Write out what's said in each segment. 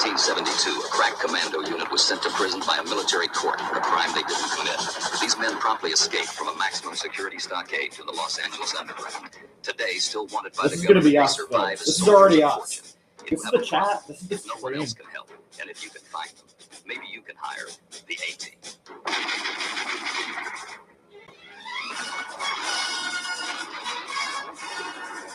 1972, a crack commando unit was sent to prison by a military court for a crime they didn't commit. These men promptly escaped from a maximum security stockade to the Los Angeles underground. Today, still wanted by the government, they survive as soldiers of fortune. This is the chat. This is the If no one else can help, and if you can find them, maybe you can hire the A-Team.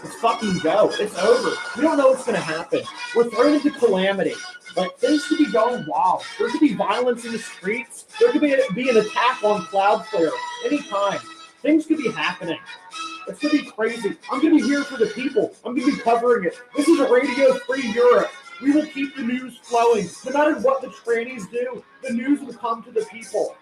Let's fucking go. It's over. We don't know what's going to happen. We're thrown into calamity. Like, things could be going wild. There could be violence in the streets. There could be an attack on Cloudflare anytime. Things could be happening. It's going to be crazy. I'm going to be here for the people. I'm going to be covering it. This is a Radio Free Europe. We will keep the news flowing. No matter what the trannies do, the news will come to the people.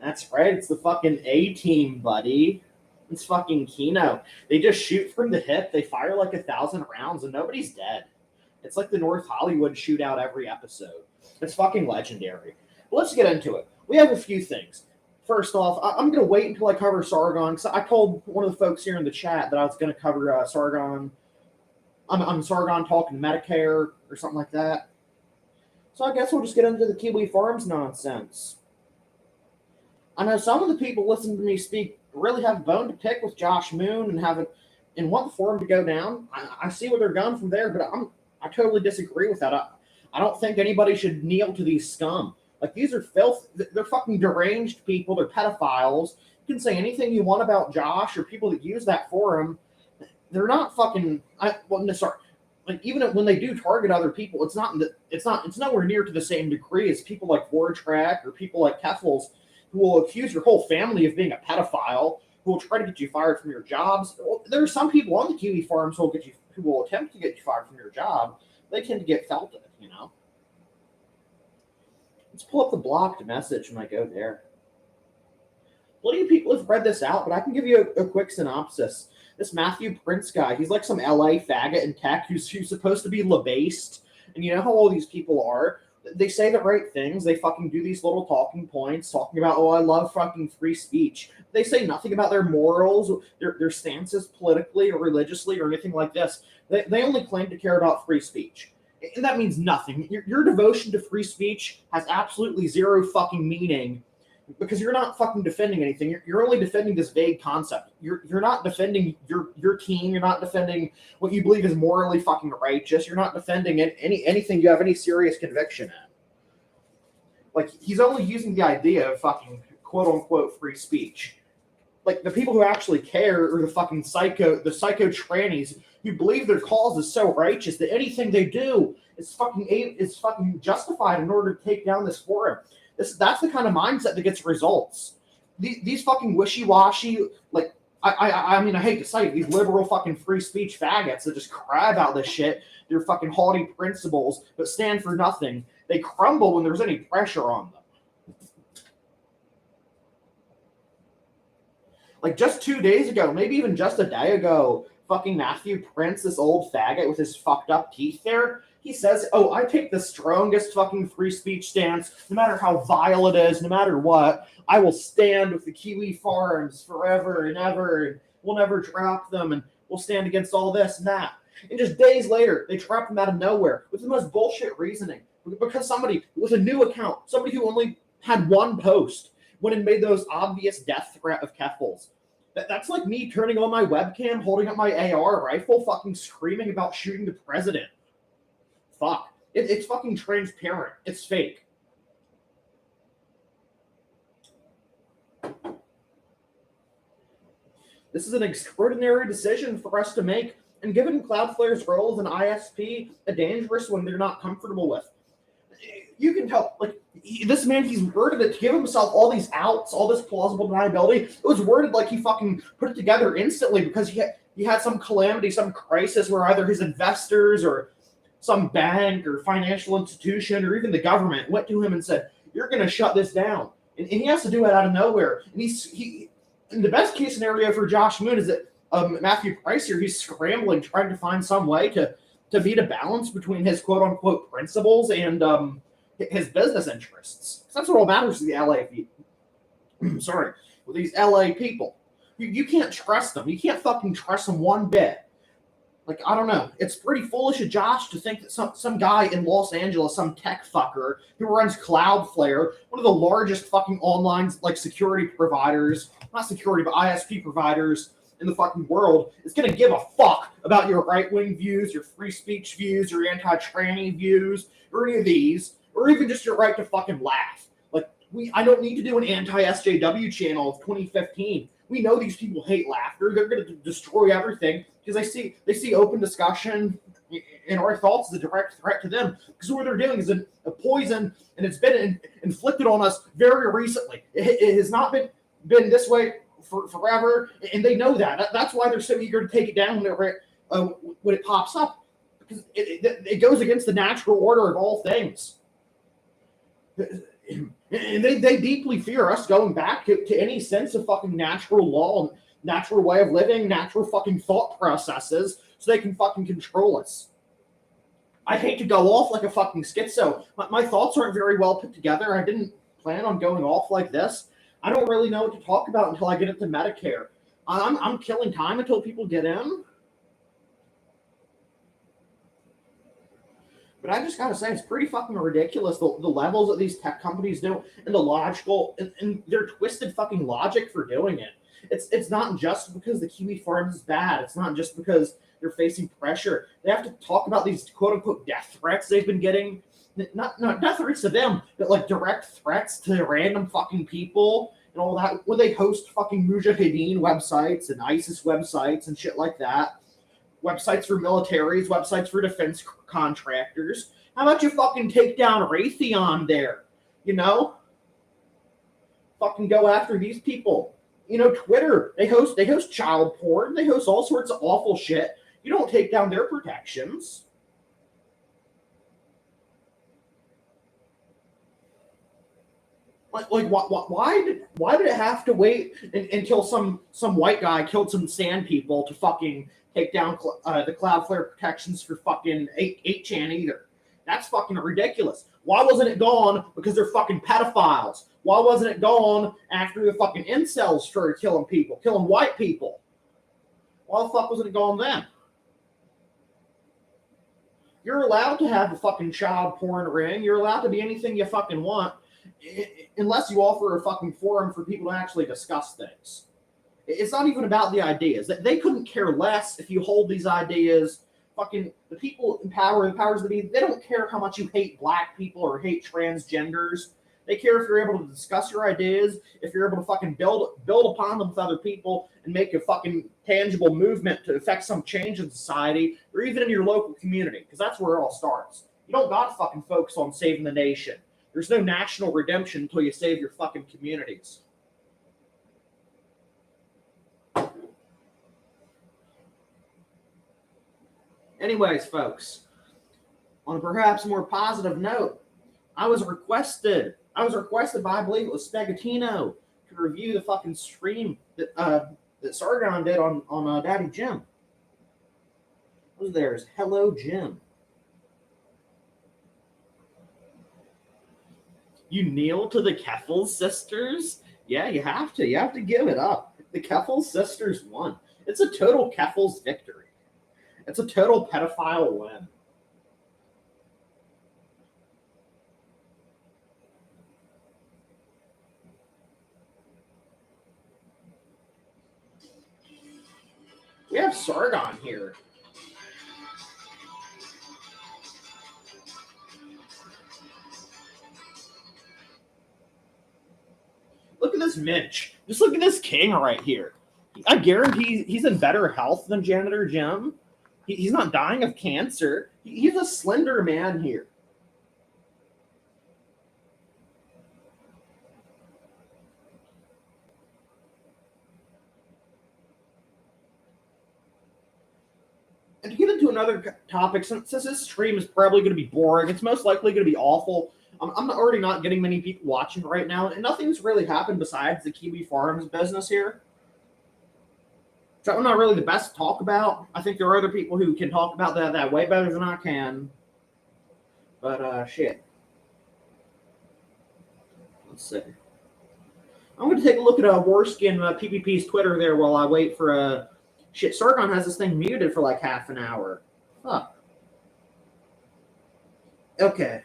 That's right. It's the fucking A-Team, buddy. It's fucking Kino. They just shoot from the hip. They fire like 1,000 rounds and nobody's dead. It's like the North Hollywood shootout every episode. It's fucking legendary. But let's get into it. We have a few things. First off, I'm going to wait until I cover Sargon. So I told one of the folks here in the chat that I was going to cover Sargon. I'm Sargon talking Medicare or something like that. So I guess we'll just get into the Kiwi Farms nonsense. I know some of the people listening to me speak really have a bone to pick with Josh Moon and want for him to go down. I see where they're going from there, but I totally disagree with that. I don't think anybody should kneel to these scum. Like, these are filth. They're fucking deranged people. They're pedophiles. You can say anything you want about Josh or people that use that forum. They're not fucking. Like, even when they do target other people, it's nowhere near to the same degree as people like Vortrack or people like Keffels, who will accuse your whole family of being a pedophile, who will try to get you fired from your jobs. There are some people on the Kiwi Farms who will attempt to get you fired from your job. They tend to get felted, you know. Let's pull up the blocked message when I go there. A lot of you people have read this out, but I can give you a quick synopsis. This Matthew Prince guy, he's like some LA faggot in tech who's supposed to be labased. And you know how all these people are? They say the right things. They fucking do these little talking points, talking about, oh, I love fucking free speech. They say nothing about their morals, their stances politically or religiously or anything like this. They only claim to care about free speech. And that means nothing. Your devotion to free speech has absolutely zero fucking meaning because you're not fucking defending anything. You're only defending this vague concept. You're not defending your team. You're not defending what you believe is morally fucking righteous. You're not defending anything you have any serious conviction in. Like, he's only using the idea of fucking quote unquote free speech. Like, the people who actually care are the fucking psycho trannies who believe their cause is so righteous that anything they do is fucking justified in order to take down this forum. That's the kind of mindset that gets results. These fucking wishy-washy, like, I mean, I hate to say it, these liberal fucking free speech faggots that just cry about this shit, they're fucking haughty principles that stand for nothing. They crumble when there's any pressure on them. Like, just 2 days ago, maybe even just a day ago, fucking Matthew Prince, this old faggot with his fucked up teeth there, he says, oh, I take the strongest fucking free speech stance, no matter how vile it is, no matter what. I will stand with the Kiwi Farms forever and ever, and we'll never drop them, and we'll stand against all this and that. And just days later, they trap him out of nowhere with the most bullshit reasoning. Because somebody with a new account, somebody who only had one post, went and made those obvious death threat of Keffels. That's like me turning on my webcam, holding up my AR rifle, fucking screaming about shooting the president. Fuck. It's fucking transparent. It's fake. This is an extraordinary decision for us to make, and given Cloudflare's role as an ISP, a dangerous one they're not comfortable with. You can This man, he's worded it to give himself all these outs, all this plausible deniability. It was worded like he fucking put it together instantly because he had some calamity, some crisis where either his investors or some bank or financial institution or even the government went to him and said, "You're going to shut this down," and he has to do it out of nowhere. And he in the best case scenario for Josh Moon is that Matthew Price here, he's scrambling, trying to find some way to meet a balance between his quote unquote principles and his business interests. That's what all matters to the LA people. Sorry, with these LA people, you can't trust them. You can't fucking trust them one bit. Like, I don't know. It's pretty foolish of Josh to think that some guy in Los Angeles, some tech fucker who runs Cloudflare, one of the largest fucking online like security providers, not security, but ISP providers in the fucking world, is going to give a fuck about your right-wing views, your free speech views, your anti-tranny views, or any of these, or even just your right to fucking laugh. Like, I don't need to do an anti-SJW channel of 2015. We know these people hate laughter. They're going to destroy everything because they see open discussion and our thoughts as a direct threat to them. Because what they're doing is a poison, and it's been inflicted on us very recently. It has not been this way for forever, and they know that. That's why they're so eager to take it down when it pops up, because it goes against the natural order of all things. And they deeply fear us going back to any sense of fucking natural law, natural way of living, natural fucking thought processes, so they can fucking control us. I hate to go off like a fucking schizo. My thoughts aren't very well put together. I didn't plan on going off like this. I don't really know what to talk about until I get into Medicare. I'm killing time until people get in. But I just gotta say, it's pretty fucking ridiculous the levels that these tech companies do, and the logical and their twisted fucking logic for doing it. It's not just because the Kiwi Farms is bad. It's not just because they're facing pressure. They have to talk about these quote unquote death threats they've been getting. Not death threats to them, but like direct threats to random fucking people and all that. When they host fucking Mujahideen websites and ISIS websites and shit like that. Websites for militaries, websites for defense contractors. How about you fucking take down Raytheon there? You know? Fucking go after these people. You know, Twitter, they host child porn, they host all sorts of awful shit. You don't take down their protections. Like why did it have to wait until some white guy killed some sand people to fucking take down the Cloudflare protections for fucking 8chan either? That's fucking ridiculous. Why wasn't it gone? Because they're fucking pedophiles. Why wasn't it gone after the fucking incels started killing people, killing white people? Why the fuck wasn't it gone then? You're allowed to have a fucking child porn ring. You're allowed to be anything you fucking want, unless you offer a fucking forum for people to actually discuss things. It's not even about the ideas. They couldn't care less if you hold these ideas. Fucking the people in power, the powers that be, they don't care how much you hate black people or hate transgenders. They care if you're able to discuss your ideas, if you're able to fucking build upon them with other people and make a fucking tangible movement to affect some change in society or even in your local community, because that's where it all starts. You don't got to fucking focus on saving the nation. There's no national redemption until you save your fucking communities. Anyways, folks, on a perhaps more positive note, I was requested by, I believe it was Spagatino, to review the fucking stream that Sargon did on Daddy Jim. What was theirs? Hello, Jim. You kneel to the Keffel sisters? Yeah, you have to. You have to give it up. The Keffel sisters won. It's a total Keffel's victory. It's a total pedophile win. We have Sargon here. Look at this Minch. Just look at this king right here. I guarantee he's in better health than Janitor Jim. He's not dying of cancer. He's a slender man here. And to get into another topic, since this stream is probably going to be boring, it's most likely going to be awful. I'm already not getting many people watching right now, and nothing's really happened besides the Kiwi Farms business here. So I'm not really the best to talk about. I think there are other people who can talk about that way better than I can. But shit. Let's see. I'm going to take a look at Worski and PvP's Twitter there while I wait for shit. Sargon has this thing muted for like half an hour. Fuck. Okay.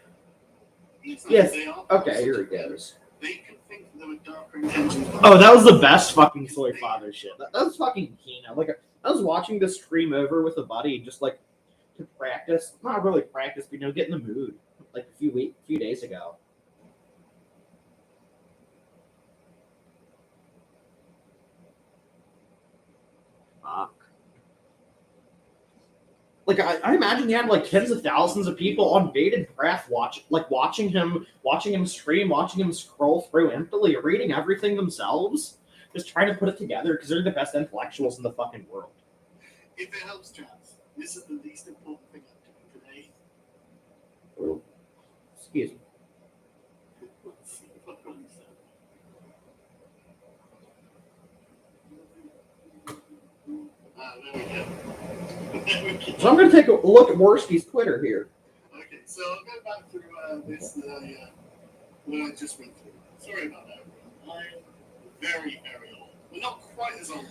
Yes. Okay, here it goes. Oh, that was the best fucking Soy Father shit. That was fucking Kino. Like, I was watching this stream over with a buddy just like to practice. Not really practice, but get in the mood. Like a few days ago. Fuck. Like I imagine he had like tens of thousands of people on bated breath watching him stream, watching him scroll through emptily, reading everything themselves, just trying to put it together because they're the best intellectuals in the fucking world. If it helps, Chance, this is the least important thing I'm doing today. Oh, excuse me. Let's see if I can understand. There we go. So I'm going to take a look at Worski's Twitter here. Okay, so I'll go back through this what I just went through. Sorry about that, everyone. I'm very, very old. Well, not quite as old.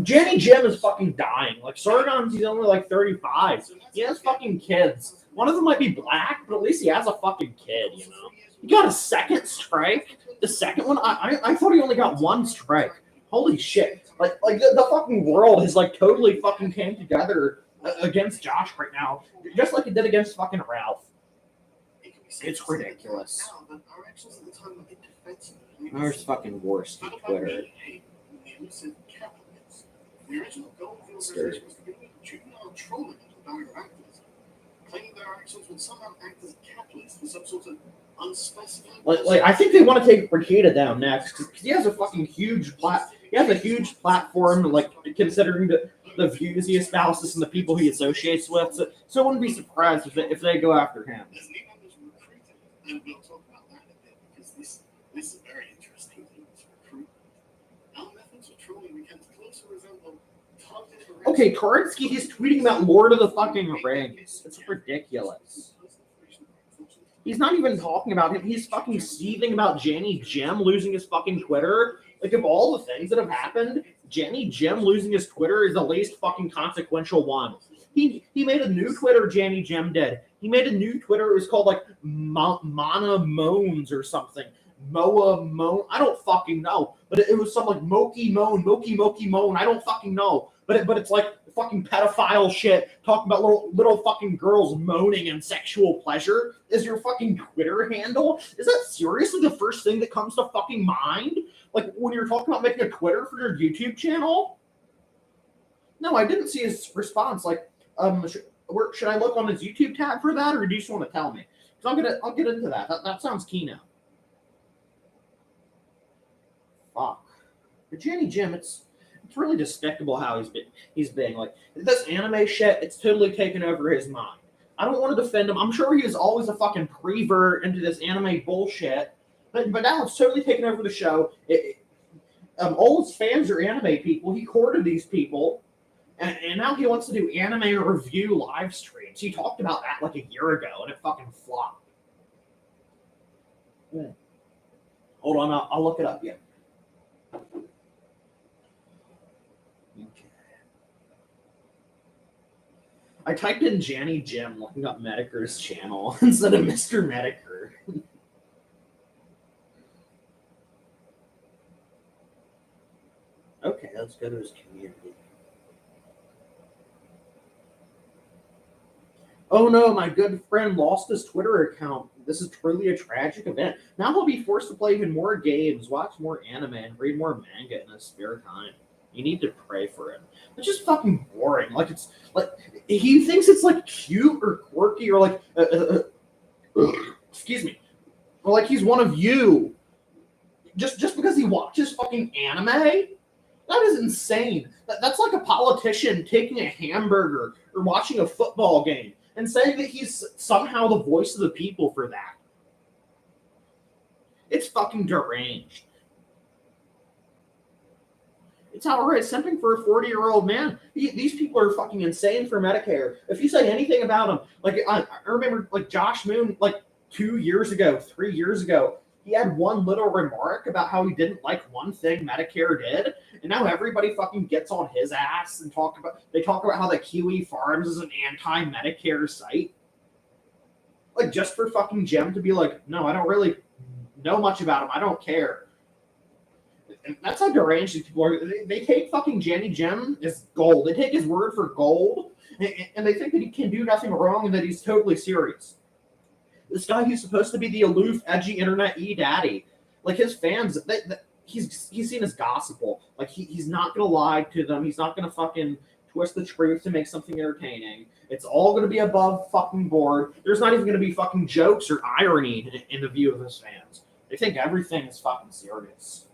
Jenny Jim is fucking dying. Like, Sargon's, he's only like 35. He has fucking kids. One of them might be black, but at least he has a fucking kid, you know? He got a second strike. The second one, I thought he only got one strike. Holy shit. Like the fucking world has like totally fucking came together against Josh right now. Just like it did against fucking Ralph. It's ridiculous. There's fucking Worski Twitter. The original goal of the organization was to get rid of juvenile trolling into dire actors, claiming their actions would somehow act as a catalyst for some sort of unspecified. Like I think they want to take Rikita down next because he has a fucking huge platform. Like considering the views he espouses and the people he associates with, so I wouldn't be surprised if they go after him. As Nemo was recruited, and we'll talk about that a bit because this is a very interesting thing. This recruitment. Our methods of trolling began to closer resemble. Okay, Kerensky, he's tweeting about Lord of the fucking Rings. It's ridiculous. He's not even talking about him. He's fucking seething about Jenny Jim losing his fucking Twitter. Like, of all the things that have happened, Jenny Jim losing his Twitter is the least fucking consequential one. He made a new Twitter, Jenny Jim did. He made a new Twitter. It was called, like, Mana Moans or something. Moa Moan. I don't fucking know. But it was some, like, Moki Moan. I don't fucking know. But it's like fucking pedophile shit, talking about little fucking girls moaning and sexual pleasure is your fucking Twitter handle? Is that seriously the first thing that comes to fucking mind? Like when you're talking about making a Twitter for your YouTube channel? No, I didn't see his response. Like, should I look on his YouTube tab for that, or do you just want to tell me? Because I'll get into that. That sounds key now. Fuck. But Jenny Jim, it's really despicable how he's being like this anime shit. It's totally taken over his mind. I don't want to defend him. I'm sure he was always a fucking prevert into this anime bullshit, but now it's totally taken over the show. All his fans are anime people. He courted these people, and now he wants to do anime review live streams. He talked about that like a year ago, and it fucking flopped. Hold on, I'll look it up. Yeah. I typed in Jenny Jim looking up Mediker's channel instead of Mr. Mediker. Okay, let's go to his community. Oh no, my good friend lost his Twitter account. This is truly a tragic event. Now he'll be forced to play even more games, watch more anime, and read more manga in his spare time. You need to pray for him. It's just fucking boring. Like it's like he thinks it's like cute or quirky or like excuse me, or like he's one of you. Just because he watches fucking anime, That is insane. That's like a politician taking a hamburger or watching a football game and saying that he's somehow the voice of the people for that. It's fucking deranged. It's outright simping for a 40-year-old man. These people are fucking insane for Medicare. If you say anything about them, like I remember, like Josh Moon, like 2 years ago, 3 years ago, he had one little remark about how he didn't like one thing Medicare did, and now everybody fucking gets on his ass and talk about how the Kiwi Farms is an anti-Medicare site. Like just for fucking Jim to be like, no, I don't really know much about him. I don't care. And that's how deranged these people are. They take fucking Jenny Jim as gold. They take his word for gold, and they think that he can do nothing wrong and that he's totally serious. This guy who's supposed to be the aloof, edgy internet daddy, like his fans, he's seen as gospel. Like he's not gonna lie to them. He's not gonna fucking twist the truth to make something entertaining. It's all gonna be above fucking board. There's not even gonna be fucking jokes or irony in the view of his fans. They think everything is fucking serious.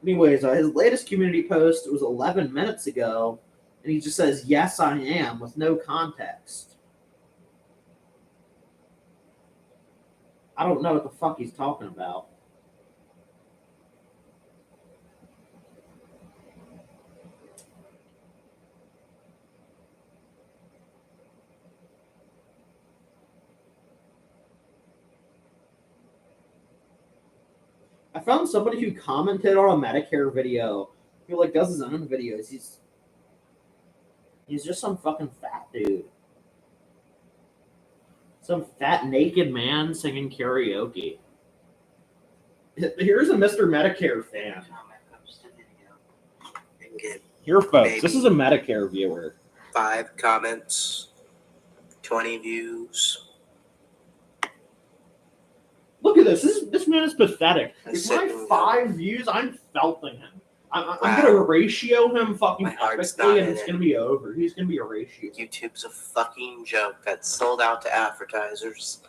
Anyways, his latest community post was 11 minutes ago, and he just says, "Yes, I am," with no context. I don't know what the fuck he's talking about. I found somebody who commented on a Medicare video who like does his own videos. He's just some fucking fat dude. Some fat naked man singing karaoke. Here's a Mr. Medicare fan. Here, folks, this is a Medicare viewer. 5 comments, 20 views. Look at this. This man is pathetic. If my 5 views, I'm felting him. I'm gonna ratio him fucking epically, and it's gonna be over. He's gonna be a ratio. YouTube's a fucking joke that's sold out to advertisers.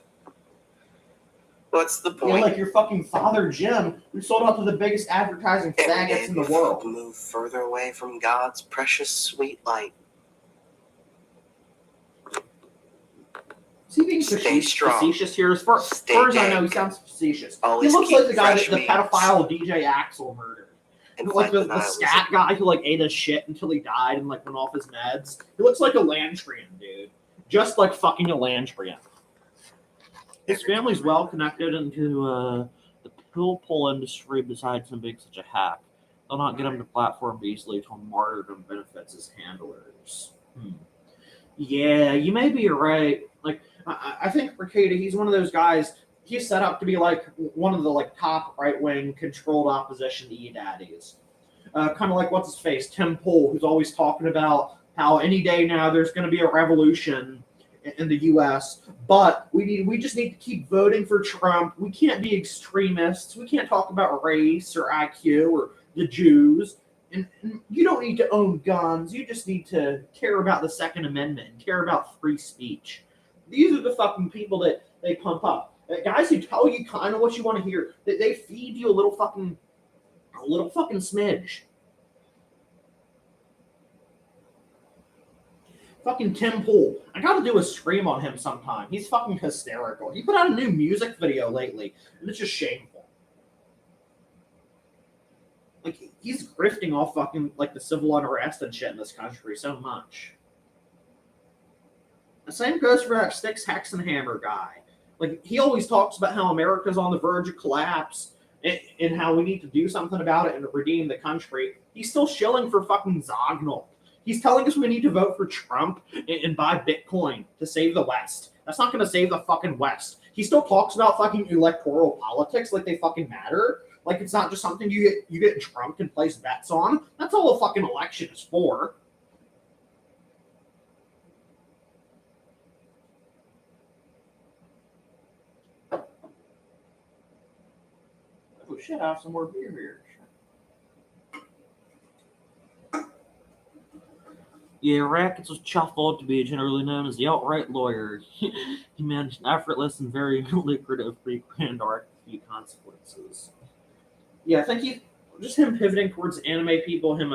What's the point? Yeah, like your fucking father, Jim, who sold out to the biggest advertising faggots in the world. Move further away from God's precious sweet light. Is he being facetious here? As far as I know, he sounds facetious. He looks like the guy that the pedophile DJ Axel murdered. Like the scat guy who like ate his shit until he died and like went off his meds. He looks like a Lantrian, dude. Just like fucking a Lantrian. His family's well connected into the pill pull industry besides him being such a hack. They'll not get him to platform easily till martyrdom benefits his handlers. Yeah, you may be right. Like, I think Rekieta, he's one of those guys. He's set up to be like one of the like top right-wing controlled opposition to E-Daddies. Kind of like what's his face, Tim Pool, who's always talking about how any day now there's going to be a revolution in the U.S. But we just need to keep voting for Trump. We can't be extremists. We can't talk about race or IQ or the Jews. And you don't need to own guns. You just need to care about the Second Amendment and care about free speech. These are the fucking people that they pump up. Guys who tell you kind of what you want to hear. They feed you a little fucking smidge. Fucking Tim Pool. I gotta do a stream on him sometime. He's fucking hysterical. He put out a new music video lately, and it's just shameful. Like, he's grifting off fucking, like, the civil unrest and shit in this country so much. The same goes for that Styx Hexenhammer guy. Like, he always talks about how America's on the verge of collapse and how we need to do something about it and redeem the country. He's still shilling for fucking Zognal. He's telling us we need to vote for Trump and buy Bitcoin to save the West. That's not going to save the fucking West. He still talks about fucking electoral politics like they fucking matter. Like it's not just something you get drunk and place bets on. That's all a fucking election is for. Oh shit, I have some more beer here. Yeah, Rackets was chuffled to be generally known as the outright lawyer. He managed an effortless and very lucrative pre-planned arc with few consequences. Yeah, I think just him pivoting towards anime people, him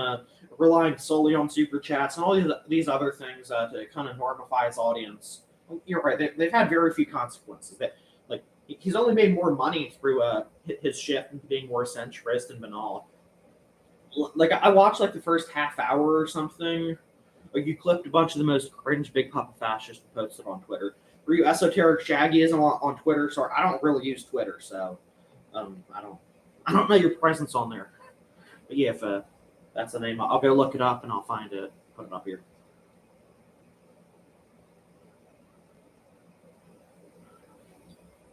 relying solely on super chats and all these other things to kind of normify his audience. You're right; they've had very few consequences. That like he's only made more money through his shift into being more centrist and banal. Like I watched like the first half hour or something. Like you clipped a bunch of the most cringe Big Papa fascists posted on Twitter. Were you esoteric Shaggy isn't on Twitter? So I don't really use Twitter, so I don't know your presence on there. But yeah, if that's the name, I'll go look it up and I'll find it, put it up here.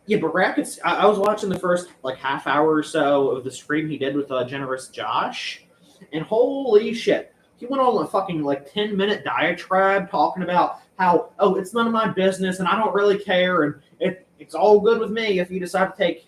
Yeah, but Rackets, I was watching the first like half hour or so of the stream he did with Generous Josh, and holy shit, he went on a fucking like 10-minute diatribe talking about how, oh, it's none of my business and I don't really care and it's all good with me if you decide to take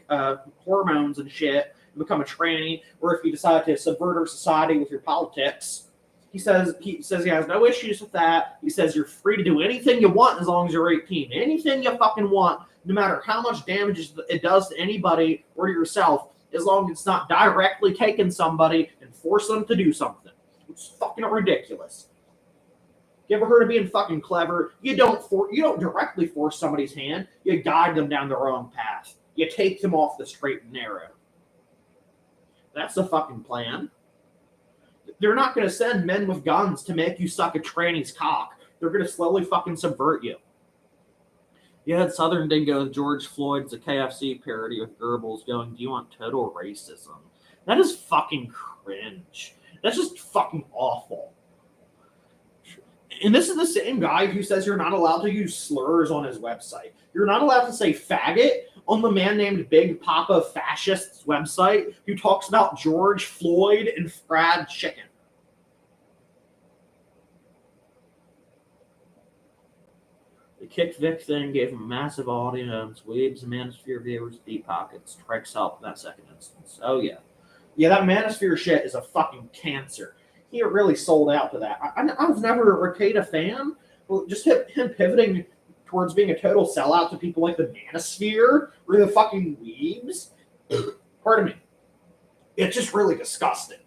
hormones and shit and become a tranny, or if you decide to subvert our society with your politics. He says he has no issues with that. He says you're free to do anything you want as long as you're 18. Anything you fucking want, no matter how much damage it does to anybody or to yourself, as long as it's not directly taking somebody and force them to do something. It's fucking ridiculous. You ever heard of being fucking clever? You don't directly force somebody's hand. You guide them down the wrong path. You take them off the straight and narrow. That's the fucking plan. They're not going to send men with guns to make you suck a tranny's cock. They're going to slowly fucking subvert you. You had Southern Dingo with George Floyd's a KFC parody with Goebbels going, do you want total racism? That is fucking cringe. That's just fucking awful. And this is the same guy who says you're not allowed to use slurs on his website. You're not allowed to say faggot on the man named Big Papa Fascist's website who talks about George Floyd and fried chicken. The Kick Vic thing gave him a massive audience. Weebs and Manosphere viewers, deep pockets. Treks help in that second instance. Oh, yeah. Yeah, that Manosphere shit is a fucking cancer. He really sold out to that. I was never a Ricada fan. Just him pivoting towards being a total sellout to people like the Manosphere or the fucking Weebs. Pardon me. It's just really disgusting.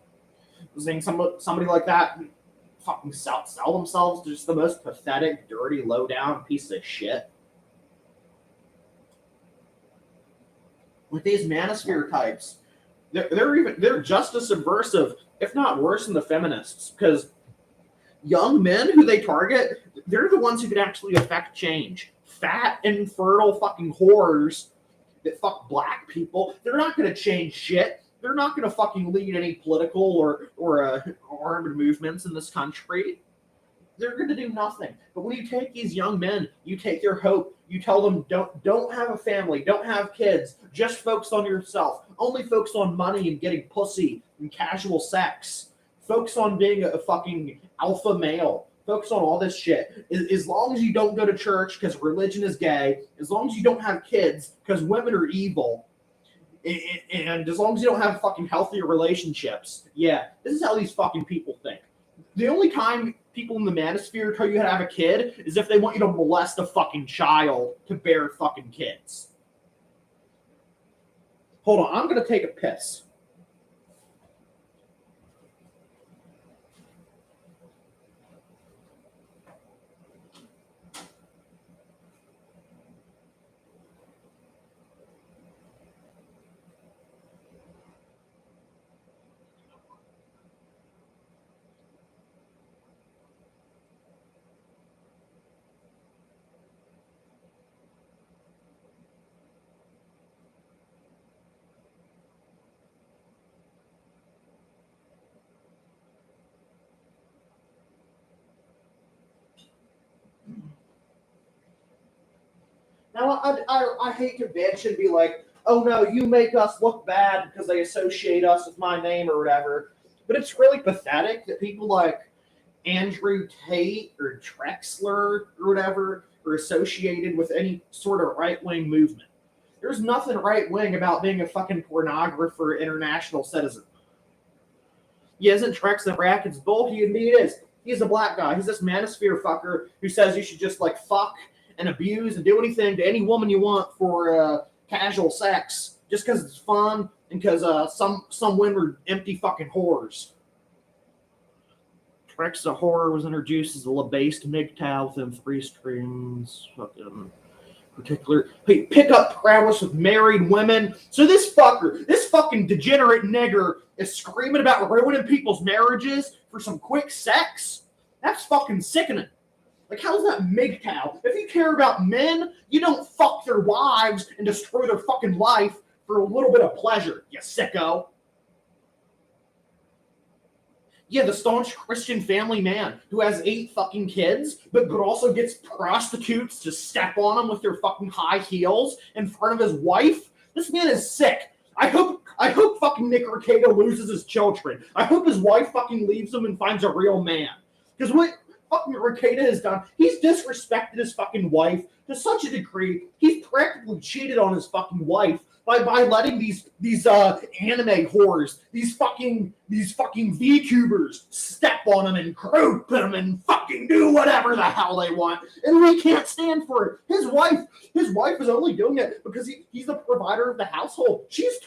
Seeing somebody like that fucking sell themselves to just the most pathetic, dirty, low-down piece of shit. With these Manosphere types, they're just as subversive, if not worse, than the feminists, because young men who they target, they're the ones who could actually affect change. Fat, infertile fucking whores that fuck black people, they're not going to change shit. They're not going to fucking lead any political or armed movements in this country. They're going to do nothing. But when you take these young men, you take their hope. You tell them don't have a family, don't have kids, just focus on yourself. Only focus on money and getting pussy and casual sex. Focus on being a fucking alpha male. Focus on all this shit. As long as you don't go to church because religion is gay, as long as you don't have kids because women are evil, and as long as you don't have fucking healthier relationships, yeah, this is how these fucking people think. The only time people in the Manosphere tell you how to have a kid is if they want you to molest a fucking child to bear fucking kids. Hold on, I'm going to take a piss. Now, I hate to bitch and be like, oh no, you make us look bad because they associate us with my name or whatever. But it's really pathetic that people like Andrew Tate or Drexler or whatever are associated with any sort of right-wing movement. There's nothing right-wing about being a fucking pornographer international citizen. Yeah, isn't Trex the Rackets bull? He indeed is. He's a black guy. He's this manosphere fucker who says you should just like fuck and abuse and do anything to any woman you want for casual sex just because it's fun and because some women are empty fucking whores. Trexa Horror was introduced as a labased MGTOW within 3 streams. Fucking particular pickup prowess with married women. So this fucking degenerate nigger is screaming about ruining people's marriages for some quick sex? That's fucking sickening. Like, how's that MGTOW? If you care about men, you don't fuck their wives and destroy their fucking life for a little bit of pleasure, you sicko. Yeah, the staunch Christian family man who has 8 fucking kids, but also gets prostitutes to step on him with their fucking high heels in front of his wife. This man is sick. I hope fucking Nick Rekieta loses his children. I hope his wife fucking leaves him and finds a real man. Because what fucking Rekieta has done, he's disrespected his fucking wife to such a degree, he's practically cheated on his fucking wife by letting these anime whores, these fucking VTubers step on him and grope him and fucking do whatever the hell they want, and we can't stand for it. His wife is only doing it because he's the provider of the household. She's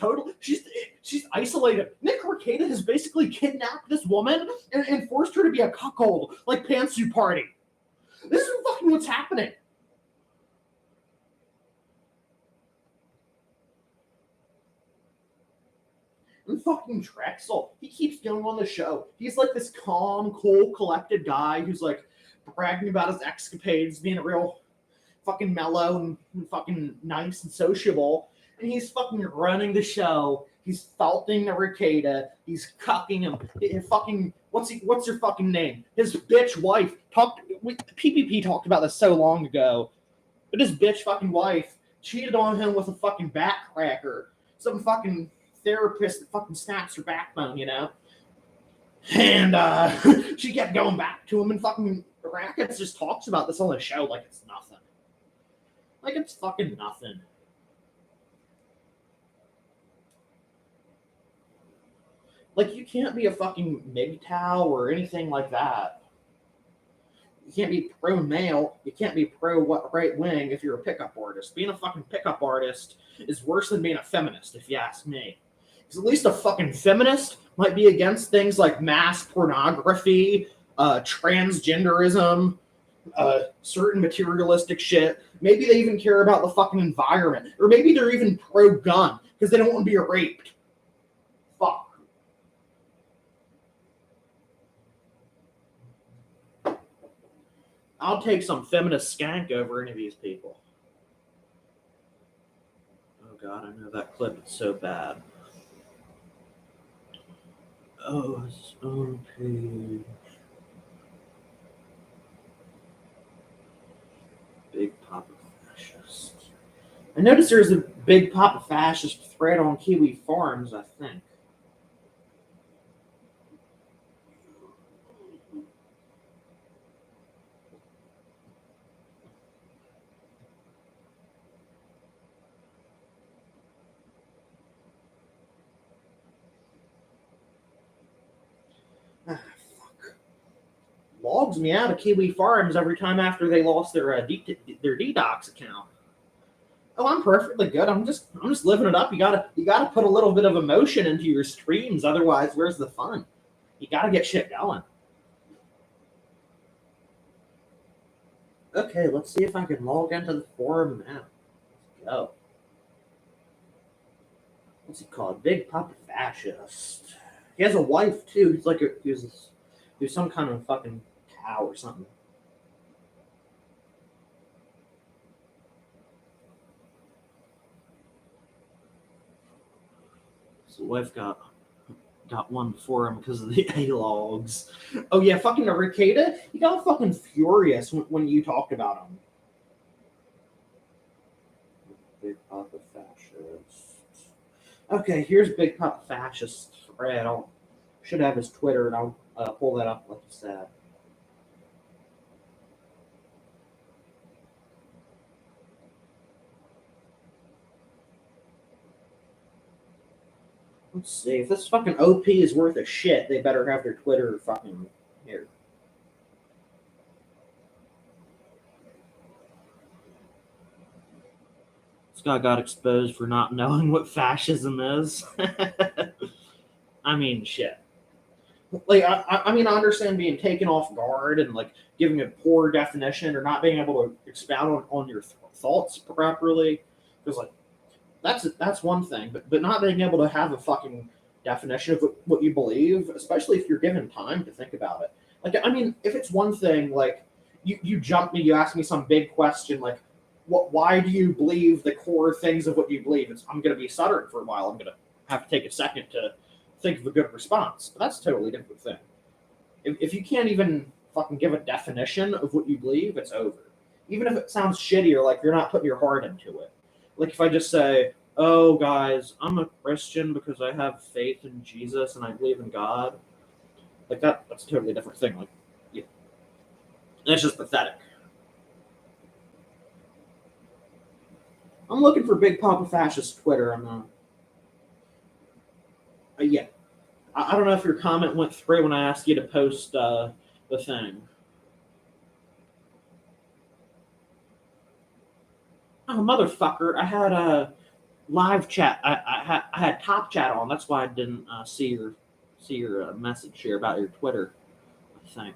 isolated. Nick Rekieta has basically kidnapped this woman and forced her to be a cuckold, like Pantsuit Party. This is fucking what's happening. And fucking Drexel, he keeps going on the show. He's like this calm, cool, collected guy who's like bragging about his escapades, being a real fucking mellow and fucking nice and sociable. And he's fucking running the show. He's faulting the Rekieta. He's cucking him. Fucking what's your fucking name? His bitch wife PPP talked about this so long ago. But his bitch fucking wife cheated on him with a fucking bat cracker. Some fucking therapist that fucking snaps her backbone, you know? And she kept going back to him, and fucking Rackets just talks about this on the show like it's nothing. Like it's fucking nothing. Like, you can't be a fucking MGTOW or anything like that. You can't be pro-male. You can't be pro-right-wing if you're a pickup artist. Being a fucking pickup artist is worse than being a feminist, if you ask me. Because at least a fucking feminist might be against things like mass pornography, transgenderism, certain materialistic shit. Maybe they even care about the fucking environment. Or maybe they're even pro-gun because they don't want to be raped. Fuck. I'll take some feminist skank over any of these people. Oh god, I know that clip is so bad. Oh, his own page. Big Papa Fascist. I noticed there's a Big Papa Fascist thread on Kiwi Farms, I think. Logs me out of Kiwi Farms every time after they lost their DDoS account. Oh, I'm perfectly good. I'm just living it up. You gotta put a little bit of emotion into your streams, otherwise, where's the fun? You gotta get shit going. Okay, let's see if I can log into the forum now. Let's go. What's he called? Big Papa Fascist. He has a wife too. He's like he's some kind of fucking cow or something. So wife got one for him because of the A-logs. Oh yeah, fucking Rekieta, he got fucking furious when you talked about him. Big Papa Fascist. Okay, here's Big Papa Fascist thread. I should have his Twitter, and I'll pull that up like you said. Let's see. If this fucking OP is worth a shit, they better have their Twitter fucking here. This guy got exposed for not knowing what fascism is. I mean, shit. Like, I mean, I understand being taken off guard and like giving a poor definition or not being able to expound on your thoughts properly, because like that's one thing, but not being able to have a fucking definition of what you believe, especially if you're given time to think about it. Like, I mean, if it's one thing, like you jump me, you ask me some big question, like why do you believe the core things of what you believe? I'm going to be stuttering for a while. I'm going to have to take a second to think of a good response. But that's a totally different thing. If you can't even fucking give a definition of what you believe, it's over. Even if it sounds shitty or like you're not putting your heart into it. Like if I just say, oh, guys, I'm a Christian because I have faith in Jesus and I believe in God. Like that's a totally different thing. Like, yeah. That's just pathetic. I'm looking for Big Papa Fascist Twitter. Yeah. I don't know if your comment went through when I asked you to post the thing. Oh, motherfucker. I had a live chat. I had top chat on. That's why I didn't see your message here about your Twitter, I think.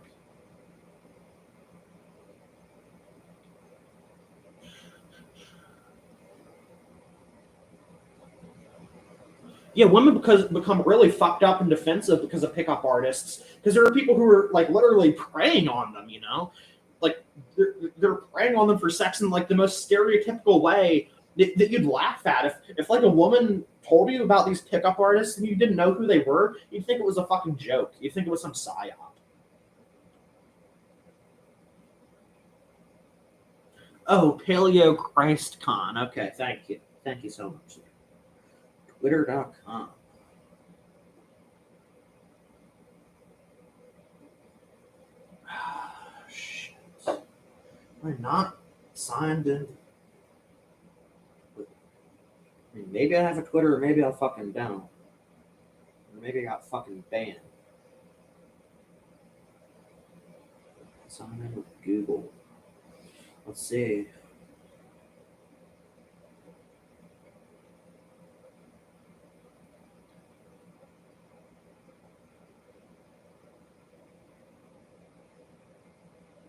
Yeah, women become really fucked up and defensive because of pickup artists. Because there are people who are like literally preying on them, you know, like they're preying on them for sex in like the most stereotypical way that you'd laugh at. If like a woman told you about these pickup artists and you didn't know who they were, you'd think it was a fucking joke. You'd think it was some psyop. Oh, Paleo Christ Con. Okay, thank you so much. Twitter.com. Shit. Am I not signed in? I mean, maybe I have a Twitter, or maybe I fucking don't. Or maybe I got fucking banned. Sign in with Google. Let's see.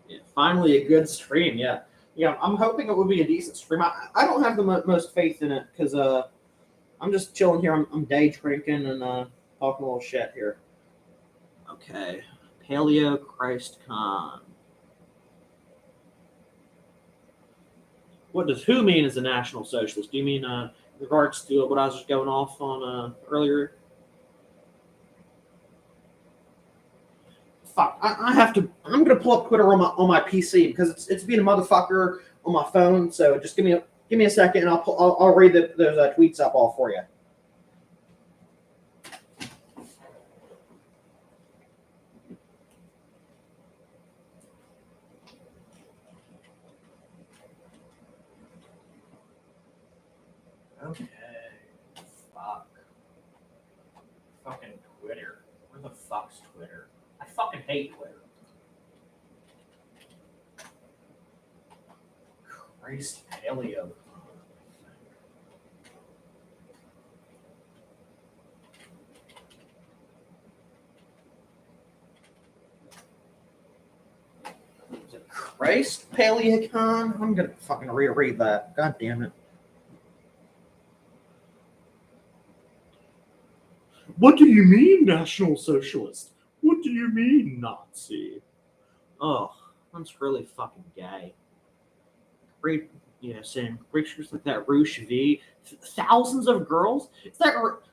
Yeah, finally a good stream. Yeah, I'm hoping it will be a decent stream. I don't have the most faith in it because I'm just chilling here. I'm day drinking and talking a little shit here. Okay, Paleo Christ Con. What does who mean as a National Socialist? Do you mean in regards to what I was just going off on earlier? Fuck, I have to. I'm gonna pull up Twitter on my PC because it's being a motherfucker on my phone. So just give me a second, and I'll read those tweets up all for you. Okay. Fuck. Fucking Twitter. Where the fuck's Twitter? I fucking hate Twitter. Christ, Paleo. Is it Christ Paleocon? I'm gonna fucking reread that. God damn it. What do you mean, National Socialist? What do you mean, Nazi? Oh, that's really fucking gay. Great, yeah, saying pictures like that Roosh V, thousands of girls.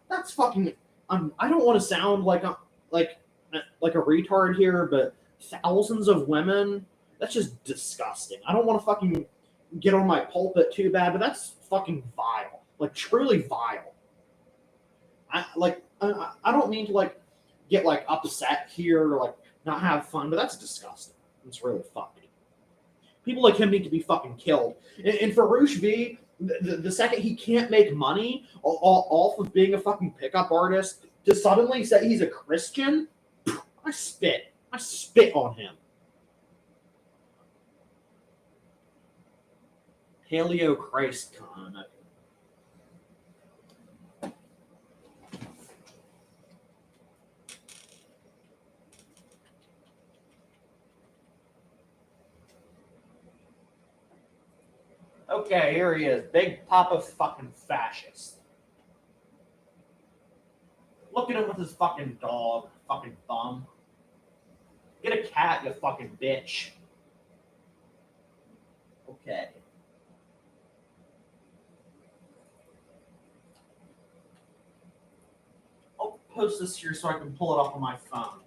That's fucking. I don't want to sound like a retard here, but thousands of women. That's just disgusting. I don't want to fucking get on my pulpit too bad, but that's fucking vile. Like truly vile. I don't mean to like get like upset here or like not have fun, but that's disgusting. It's really fucked. People like him need to be fucking killed. And for Roosh V, the second he can't make money off of being a fucking pickup artist, to suddenly say he's a Christian, I spit on him. Paleo Christ Con. Okay, here he is. Big Papa fucking fascist. Look at him with his fucking dog. Fucking bum. Get a cat, you fucking bitch. Okay. I'll post this here so I can pull it up on my phone.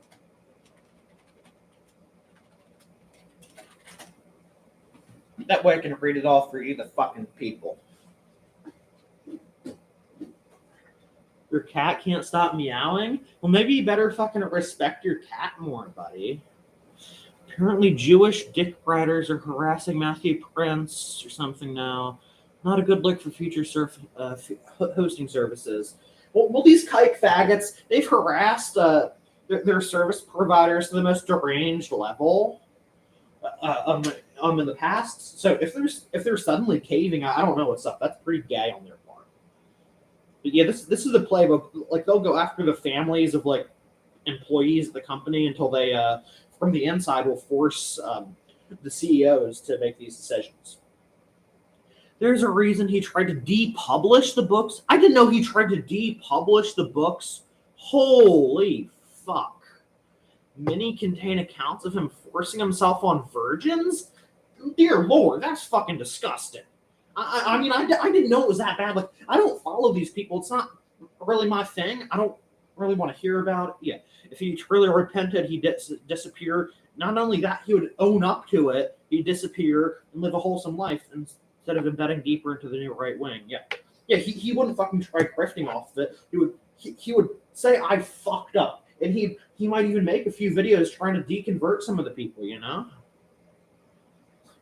That way I can read it all for you, the fucking people. Your cat can't stop meowing? Well, maybe you better fucking respect your cat more, buddy. Apparently Jewish dick riders are harassing Matthew Prince or something now. Not a good look for future hosting services. Well, these kike faggots, they've harassed their service providers to the most deranged level in the past. So if they're suddenly caving, I don't know what's up. That's pretty gay on their part. But yeah, this is the playbook. Like they'll go after the families of like employees of the company until they from the inside will force the CEOs to make these decisions. There's a reason he tried to depublish the books. I didn't know he tried to depublish the books. Holy fuck. Many contain accounts of him forcing himself on virgins? Dear Lord, that's fucking disgusting. I mean, I didn't know it was that bad. Like, I don't follow these people. It's not really my thing. I don't really want to hear about it. Yeah, if he truly repented, he disappear. Not only that, he would own up to it. He'd disappear and live a wholesome life instead of embedding deeper into the new right wing. Yeah, he wouldn't fucking try grifting off of it. He would say, I fucked up. And he might even make a few videos trying to deconvert some of the people, you know?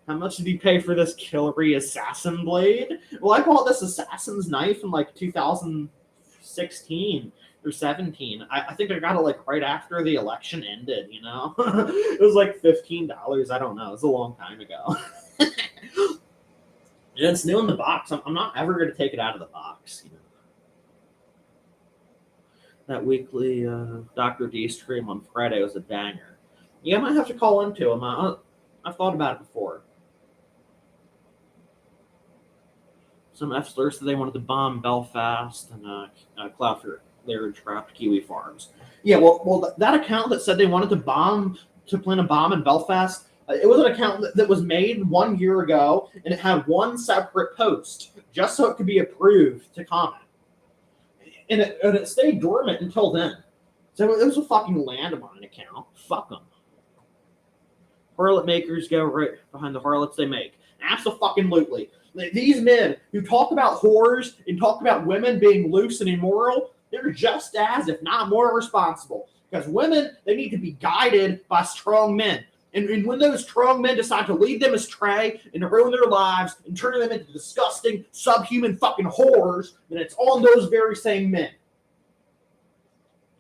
How much did he pay for this Killary assassin blade? Well, I bought this assassin's knife in like 2016 or 17. I think I got it like right after the election ended, you know? It was like $15. I don't know. It was a long time ago. And it's new in the box. I'm not ever going to take it out of the box, you know? That weekly Dr. D stream on Friday was a banger. Yeah, I might have to call into him. I've thought about it before. Some F-slurs said they wanted to bomb Belfast and Cloudflare trapped Kiwi farms. Yeah, well, that account that said they wanted to plan a bomb in Belfast, it was an account that was made 1 year ago, and it had one separate post just so it could be approved to comment. And it stayed dormant until then. So it was a fucking landmine account. Fuck them. Harlot makers go right behind the harlots they make. Absolutely. These men who talk about whores and talk about women being loose and immoral, they're just as, if not more, responsible. Because women, they need to be guided by strong men. And when those strong men decide to lead them astray and to ruin their lives and turn them into disgusting, subhuman fucking whores, then it's on those very same men.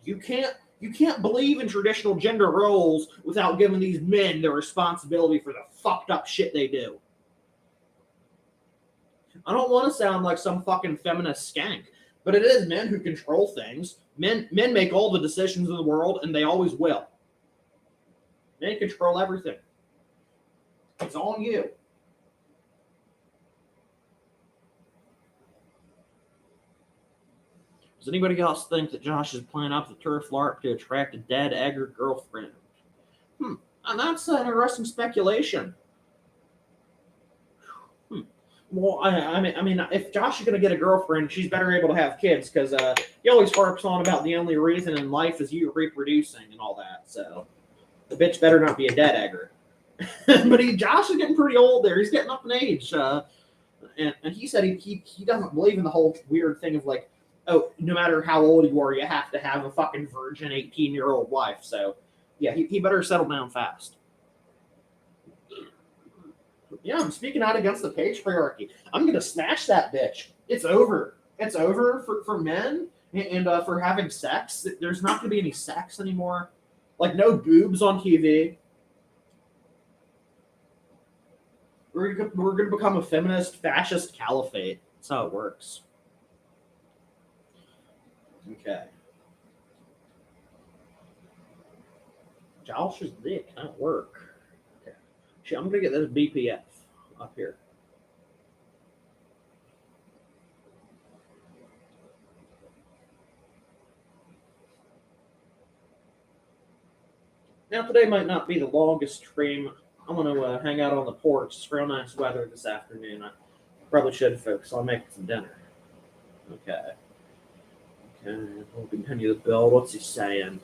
You can't believe in traditional gender roles without giving these men the responsibility for the fucked up shit they do. I don't want to sound like some fucking feminist skank, but it is men who control things. Men make all the decisions in the world, and they always will. Men control everything. It's on you. Does anybody else think that Josh is playing up the turf LARP to attract a dead Egger girlfriend? And that's an interesting speculation. Well, I mean, if Josh is going to get a girlfriend, she's better able to have kids because he always harps on about the only reason in life is you reproducing and all that. So the bitch better not be a dead Egger. But Josh is getting pretty old there. He's getting up in age. And he said he doesn't believe in the whole weird thing of like, oh, no matter how old you are, you have to have a fucking virgin 18-year-old wife. So, yeah, he better settle down fast. Yeah, I'm speaking out against the patriarchy. I'm going to smash that bitch. It's over. It's over for men and for having sex. There's not going to be any sex anymore. Like, no boobs on TV. We're going to become a feminist, fascist caliphate. That's how it works. Okay. Josh's dick can't work. Okay. I'm going to get this BPF up here. Now today might not be the longest stream. I'm gonna hang out on the porch. It's real nice weather this afternoon. I probably should focus on making some dinner. Okay. We'll continue the build. What's he saying?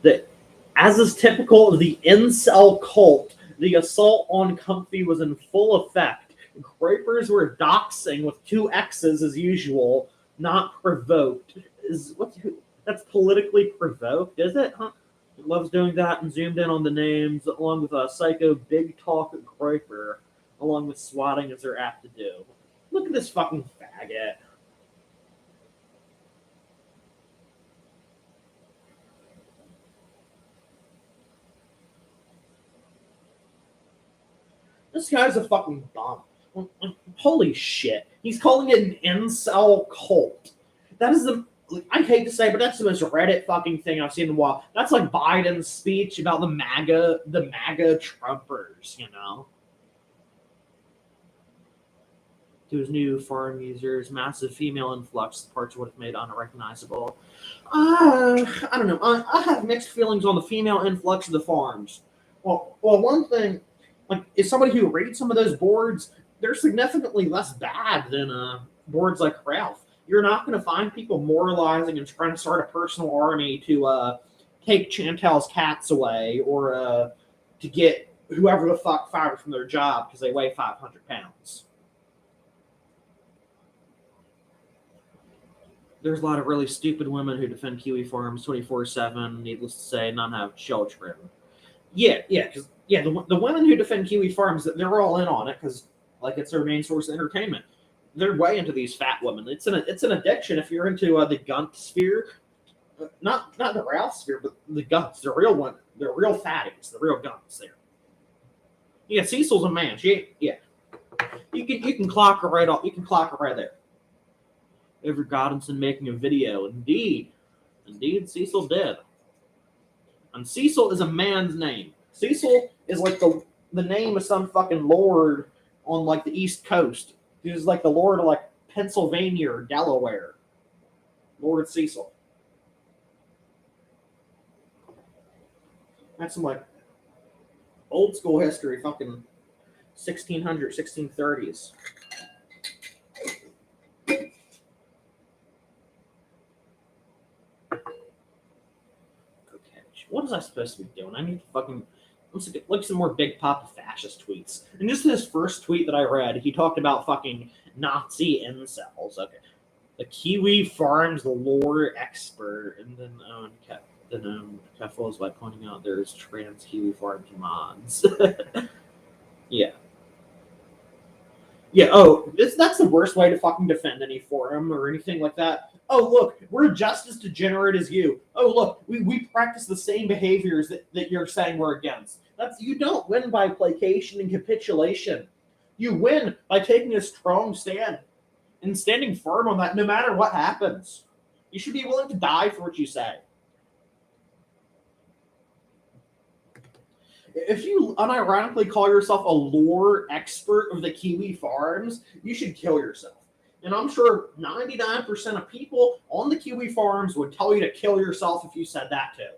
That, as is typical of the incel cult, the assault on Comfy was in full effect. Groypers were doxing with 2 X's as usual, not provoked. That's politically provoked, is it? Huh? He loves doing that and zoomed in on the names, along with a psycho big talk Groyper, along with swatting as they're apt to do. Look at this fucking faggot. This guy's a fucking bum. Holy shit. He's calling it an incel cult. That is I hate to say, but that's the most Reddit fucking thing I've seen in a while. That's like Biden's speech about the MAGA Trumpers, you know? To his new foreign users, massive female influx, the parts would have made unrecognizable. I don't know. I have mixed feelings on the female influx of the farms. Well, one thing, like, is somebody who reads some of those boards, they're significantly less bad than boards like Ralph. You're not going to find people moralizing and trying to start a personal army to take Chantel's cats away or to get whoever the fuck fired from their job because they weigh 500 pounds. There's a lot of really stupid women who defend Kiwi farms 24/7. Needless to say, none have children. Yeah, because the women who defend Kiwi farms, they're all in on it because like it's their main source of entertainment. They're way into these fat women. It's an addiction if you're into the Gunt sphere, not the Ralph sphere, but the Gunts. The real women, the real fatties, the real Gunts. There. Yeah, Cecil's a man. You can clock her right off. You can clock her right there. Everett Godinson making a video. Indeed, Cecil did. And Cecil is a man's name. Cecil is like the name of some fucking lord on like the East Coast. He's like the lord of like Pennsylvania or Delaware. Lord Cecil. That's some like old school history, fucking 1600s, 1630s. What was I supposed to be doing? I need to fucking let's look some more Big Papa fascist tweets. And just his first tweet that I read, he talked about fucking Nazi incels. Okay, the Kiwi Farms lore expert, and then Keffel is by pointing out there's trans Kiwi Farms mods. Yeah. Oh, that's the worst way to fucking defend any forum or anything like that. Oh, look, we're just as degenerate as you. Oh, look, we practice the same behaviors that you're saying we're against. You don't win by placation and capitulation. You win by taking a strong stand and standing firm on that no matter what happens. You should be willing to die for what you say. If you unironically call yourself a lore expert of the Kiwi Farms, you should kill yourself. And I'm sure 99% of people on the Kiwi Farms would tell you to kill yourself if you said that too.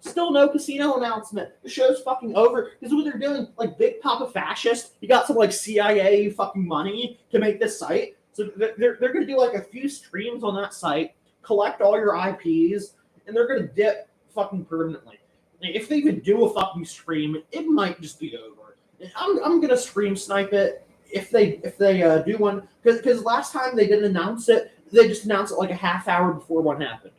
Still no casino announcement. The show's fucking over. Because what they're doing, like Big Papa Fascist, you got some like CIA fucking money to make this site. So they're going to do like a few streams on that site, collect all your IPs, and they're going to dip fucking permanently. If they could do a fucking stream, it might just be over. I'm going to stream snipe it. If they do one, because last time they didn't announce it, they just announced it like a half hour before one happened.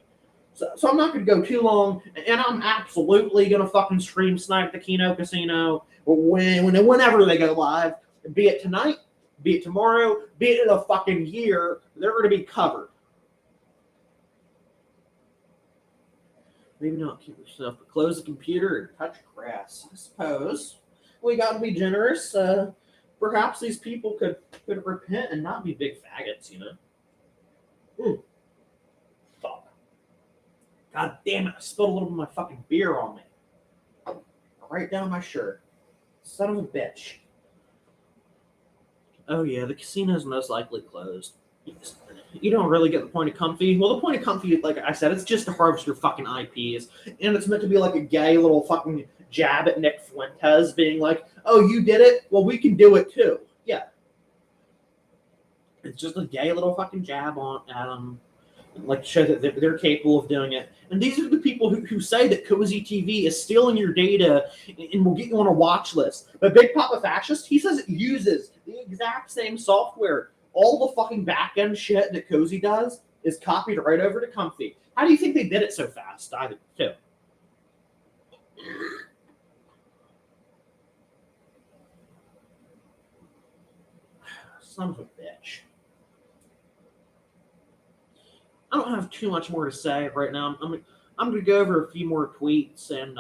So I'm not going to go too long, and I'm absolutely going to fucking stream snipe the Keno Casino whenever they go live, be it tonight, be it tomorrow, be it in a fucking year, they're going to be covered. Maybe not keep yourself, but close the computer and touch grass, I suppose. We got to be generous. Perhaps these people could repent and not be big faggots, you know? Fuck. God damn it, I spilled a little bit of my fucking beer on me. Right down my shirt. Son of a bitch. Oh yeah, the casino's most likely closed. You don't really get the point of Comfy. Well, the point of Comfy, like I said, it's just to harvest your fucking IPs, and it's meant to be like a gay little fucking jab at Nick Fuentes, being like, "Oh, you did it? Well, we can do it too." Yeah, it's just a gay little fucking jab at them, like to show that they're capable of doing it. And these are the people who say that Cozy TV is stealing your data and will get you on a watch list. But Big Papa Fascist, he says it uses the exact same software. All the fucking back-end shit that Cozy does is copied right over to Comfy. How do you think they did it so fast, either, too? Son of a bitch. I don't have too much more to say right now. I'm going to go over a few more tweets and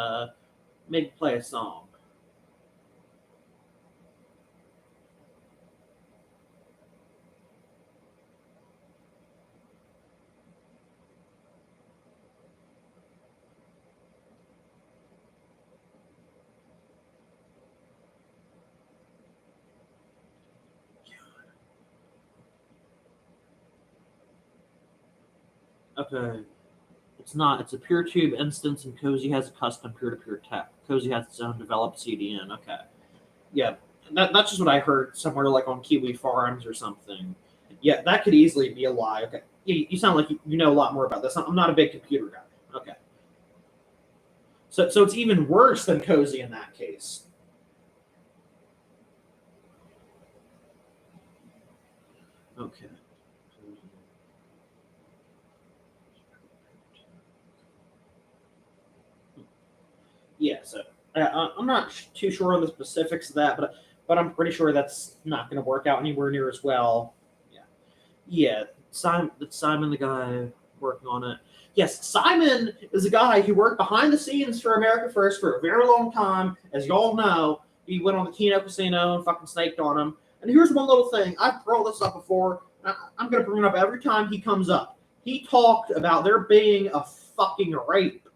maybe play a song. Okay. It's not. It's a PeerTube instance, and Cozy has a custom peer-to-peer tech. Cozy has its own developed CDN. Okay. Yeah. That's just what I heard somewhere, like on Kiwi Farms or something. Yeah, that could easily be a lie. Okay. You sound like you know a lot more about this. I'm not a big computer guy. Okay. So it's even worse than Cozy in that case. Okay. Yeah, so I'm not too sure on the specifics of that, but I'm pretty sure that's not going to work out anywhere near as well. Yeah. Simon, the guy working on it. Yes, Simon is a guy who worked behind the scenes for America First for a very long time. As y'all know, he went on the Keno Casino and fucking snaked on him. And here's one little thing. I've brought this up before. I'm going to bring it up every time he comes up. He talked about there being a fucking rape,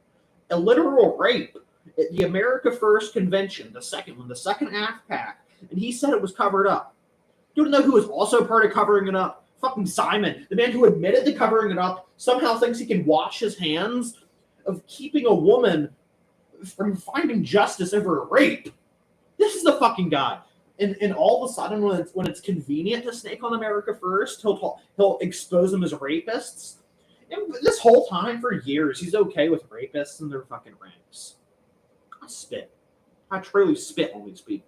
a literal rape, at the America First convention, the second one, the second AFPAC, and he said it was covered up. Do you know who was also part of covering it up? Fucking Simon, the man who admitted to covering it up, somehow thinks he can wash his hands of keeping a woman from finding justice over a rape. This is the fucking guy. And all of a sudden, when it's convenient to snake on America First, he'll expose them as rapists. And this whole time for years, he's okay with rapists and their fucking ranks. I spit. I truly spit on these people.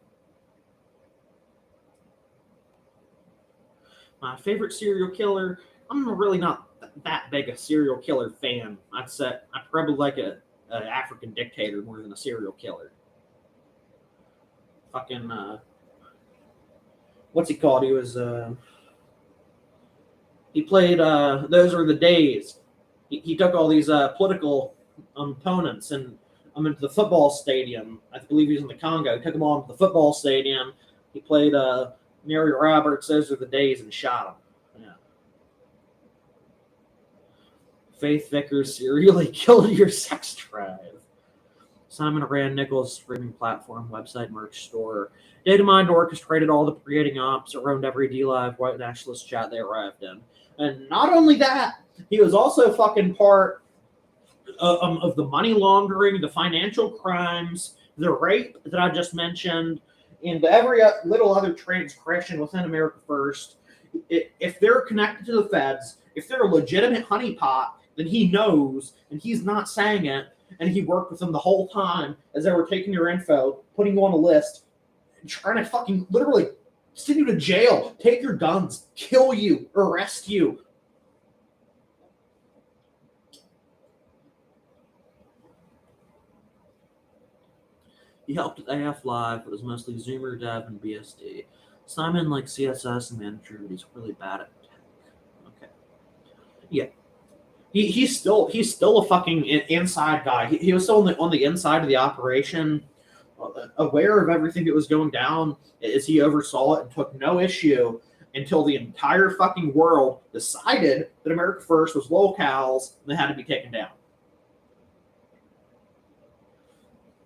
My favorite serial killer, I'm really not that big a serial killer fan. I'd say I probably like an African dictator more than a serial killer. Fucking, what's he called? He played Those Are the Days. He took all these political opponents and into the football stadium. I believe he was in the Congo. He took them all into the football stadium. He played Mary Roberts, Those Are the Days, and shot him. Yeah. Faith Vickers serially killed your sex drive. Simon Rand Nichols streaming platform, website, merch store. Datamind orchestrated all the creating ops around every DLive white nationalist chat they arrived in. And not only that, he was also fucking part of the money laundering, the financial crimes, the rape that I just mentioned, and every little other transgression within America First. If they're connected to the feds, if they're a legitimate honeypot, then he knows, and he's not saying it, and he worked with them the whole time as they were taking your info, putting you on a list, trying to fucking literally send you to jail, take your guns, kill you, arrest you. He helped with AF Live, but was mostly Zoomer, Dev, and BSD. Simon liked CSS and manager, but he's really bad at tech. Okay. Yeah. He's still a fucking inside guy. He was still on the inside of the operation, aware of everything that was going down as he oversaw it and took no issue until the entire fucking world decided that America First was locals and they had to be taken down.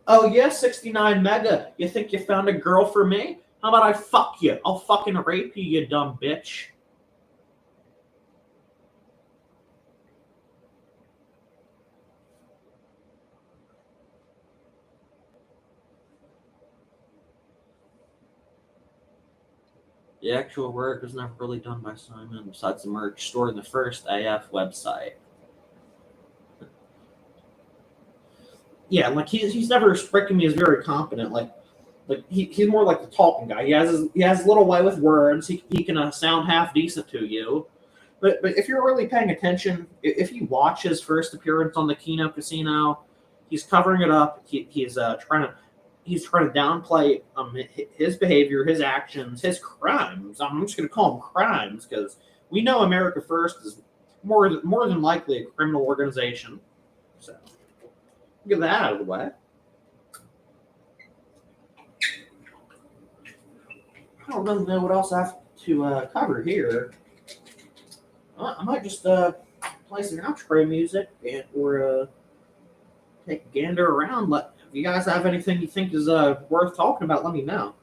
Oh, yeah, 69 Mega. You think you found a girl for me? How about I fuck you? I'll fucking rape you, you dumb bitch. The actual work was never really done by Simon, besides the merch stored in the first AF website. Yeah, like he's never stricken me as very competent. He's more like the talking guy. He has a little way with words. He can sound half decent to you. But if you're really paying attention, if you watch his first appearance on the Kino Casino, he's covering it up. He's trying to downplay his behavior, his actions, his crimes. I'm just going to call them crimes because we know America First is more than likely a criminal organization. So get that out of the way. I don't really know what else I have to cover here. I might just play some outro music or take a gander around. If you guys have anything you think is worth talking about, let me know.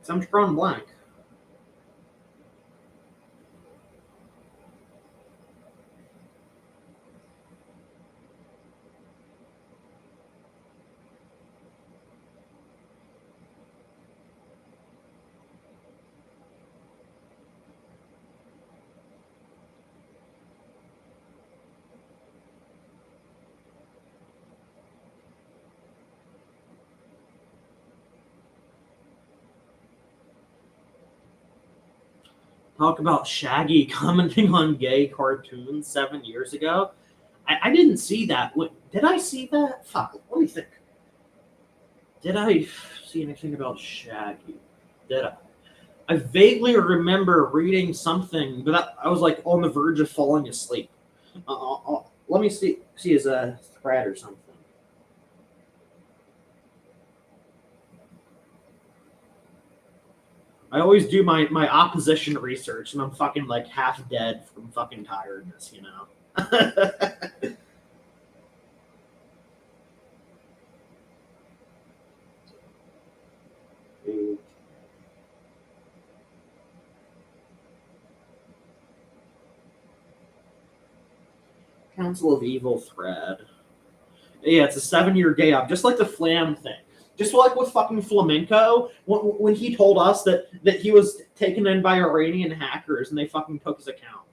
'Cause I'm just drawing blank. Talk about Shaggy commenting on gay cartoons 7 years ago. I didn't see that. Did I see that? Fuck. Let me think. Did I see anything about Shaggy? Did I? I vaguely remember reading something, but I was like on the verge of falling asleep. Let me see his thread or something. I always do my opposition research, and I'm fucking like half dead from fucking tiredness, you know. Council of Evil thread. Yeah, it's a 7-year gay op, just like the Flam thing. Just like with fucking Flamenco, when he told us that he was taken in by Iranian hackers and they fucking took his account.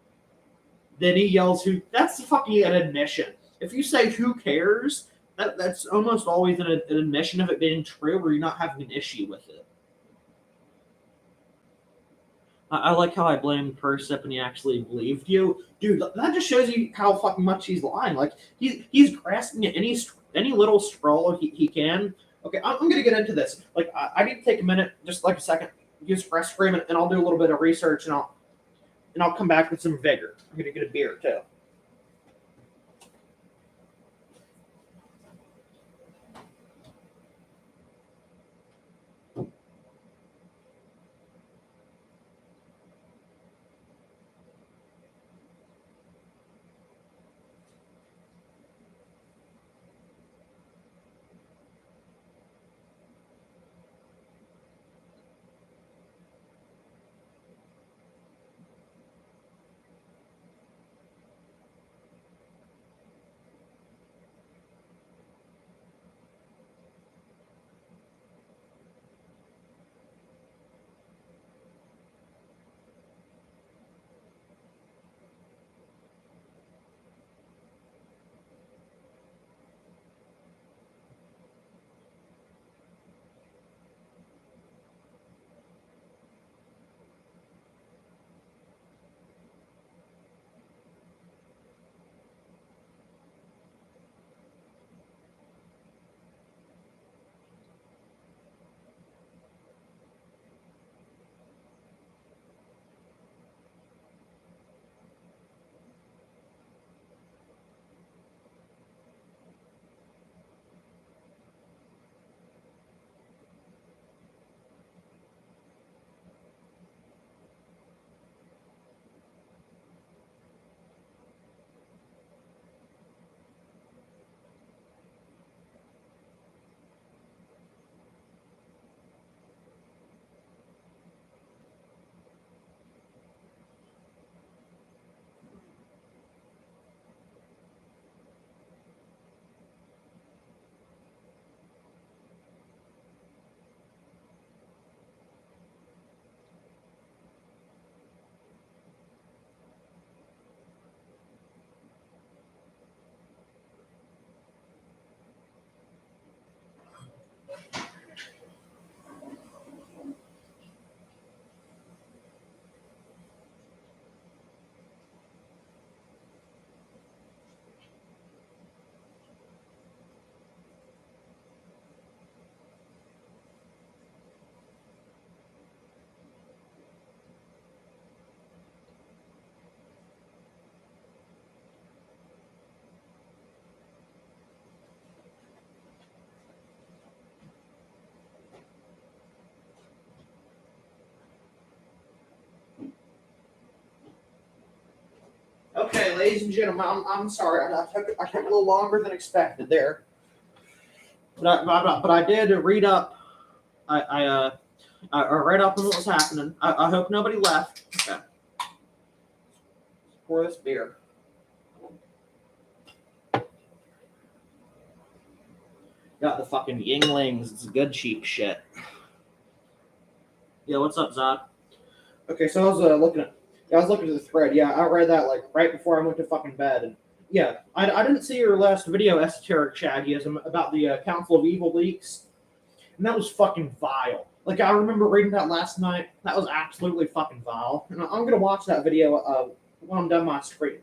Then he yells, "Who?" That's fucking an admission. If you say "Who cares?" That's almost always an admission of it being true, or you're not having an issue with it. I like how I blamed Persip and he actually believed you, dude. That just shows you how fucking much he's lying. Like he's grasping at any little scroll he can. Okay, I'm gonna get into this. Like I need to take a minute, just like a second, use fresh scream, and I'll do a little bit of research, and I'll come back with some vigor. I'm gonna get a beer too. Okay, ladies and gentlemen, I'm sorry. I took a little longer than expected there, but I did read up. I read up on what was happening. I hope nobody left. Okay. Pour this beer. Got the fucking Yinglings. It's good cheap shit. Yeah, what's up, Zod? Okay, so I was looking at the thread. Yeah, I read that like right before I went to fucking bed, and yeah, I didn't see your last video, Esoteric Shaggyism, about the Council of Evil leaks, and that was fucking vile. Like, I remember reading that last night. That was absolutely fucking vile, and I'm gonna watch that video when I'm done my stream.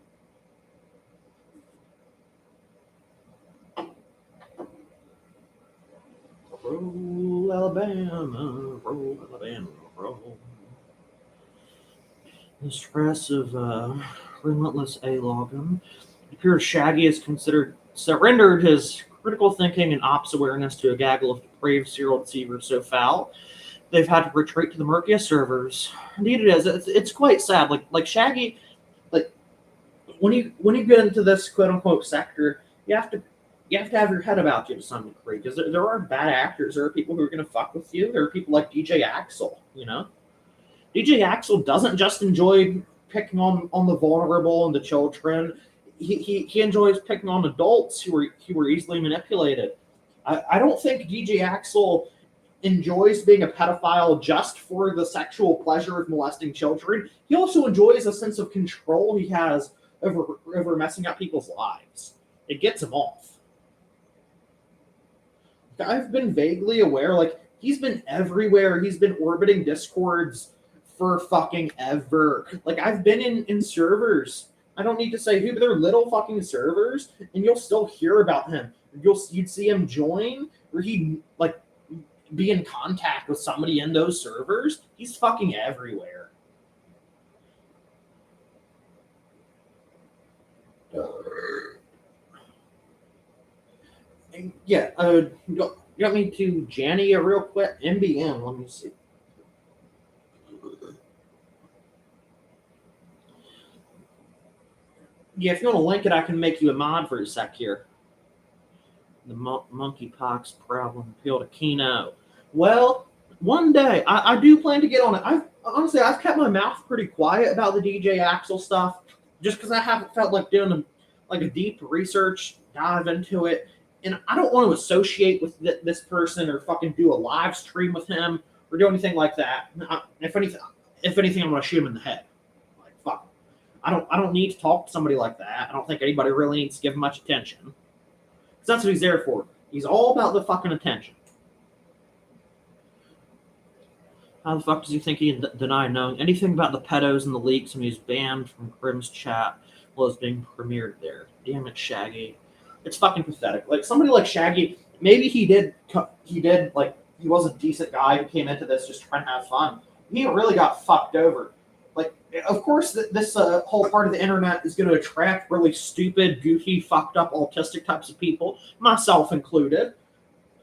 Roll, Alabama, roll, Alabama, roll. The stress of relentless A-logging. It appears Shaggy has surrendered his critical thinking and ops awareness to a gaggle of depraved serial deceivers so foul they've had to retreat to the murkiest servers. Indeed, it is. It's quite sad. Like Shaggy, like when you get into this quote unquote sector, you have to have your head about you to some degree, because there are bad actors. There are people who are going to fuck with you. There are people like DJ Axel. You know, DJ Axel doesn't just enjoy picking on the vulnerable and the children. He enjoys picking on adults who were easily manipulated. I don't think DJ Axel enjoys being a pedophile just for the sexual pleasure of molesting children. He also enjoys a sense of control he has over messing up people's lives. It gets him off. I've been vaguely aware, like, he's been everywhere. He's been orbiting Discords for fucking ever. Like, I've been in servers. I don't need to say who, but they're little fucking servers, and you'll still hear about him. You'd see him join, or he'd, like, be in contact with somebody in those servers. He's fucking everywhere. Yeah, you got me to Janny real quick? MBM, let me see. Yeah, if you want to link it, I can make you a mod for a sec here. The monkeypox problem appeal to Kino. Well, one day I do plan to get on it. I've kept my mouth pretty quiet about the DJ Axel stuff, just because I haven't felt like doing a deep research dive into it, and I don't want to associate with this person or fucking do a live stream with him or do anything like that. If anything, I'm gonna shoot him in the head. Like, fuck. I don't need to talk to somebody like that. I don't think anybody really needs to give him much attention. Because that's what he's there for. He's all about the fucking attention. How the fuck does he think he can deny knowing anything about the pedos and the leaks when he's banned from Grimm's chat while it's being premiered there? Damn it, Shaggy. It's fucking pathetic. Like, somebody like Shaggy, maybe he was a decent guy who came into this just trying to have fun. He really got fucked over. Like, of course, this whole part of the internet is going to attract really stupid, goofy, fucked up, autistic types of people, myself included.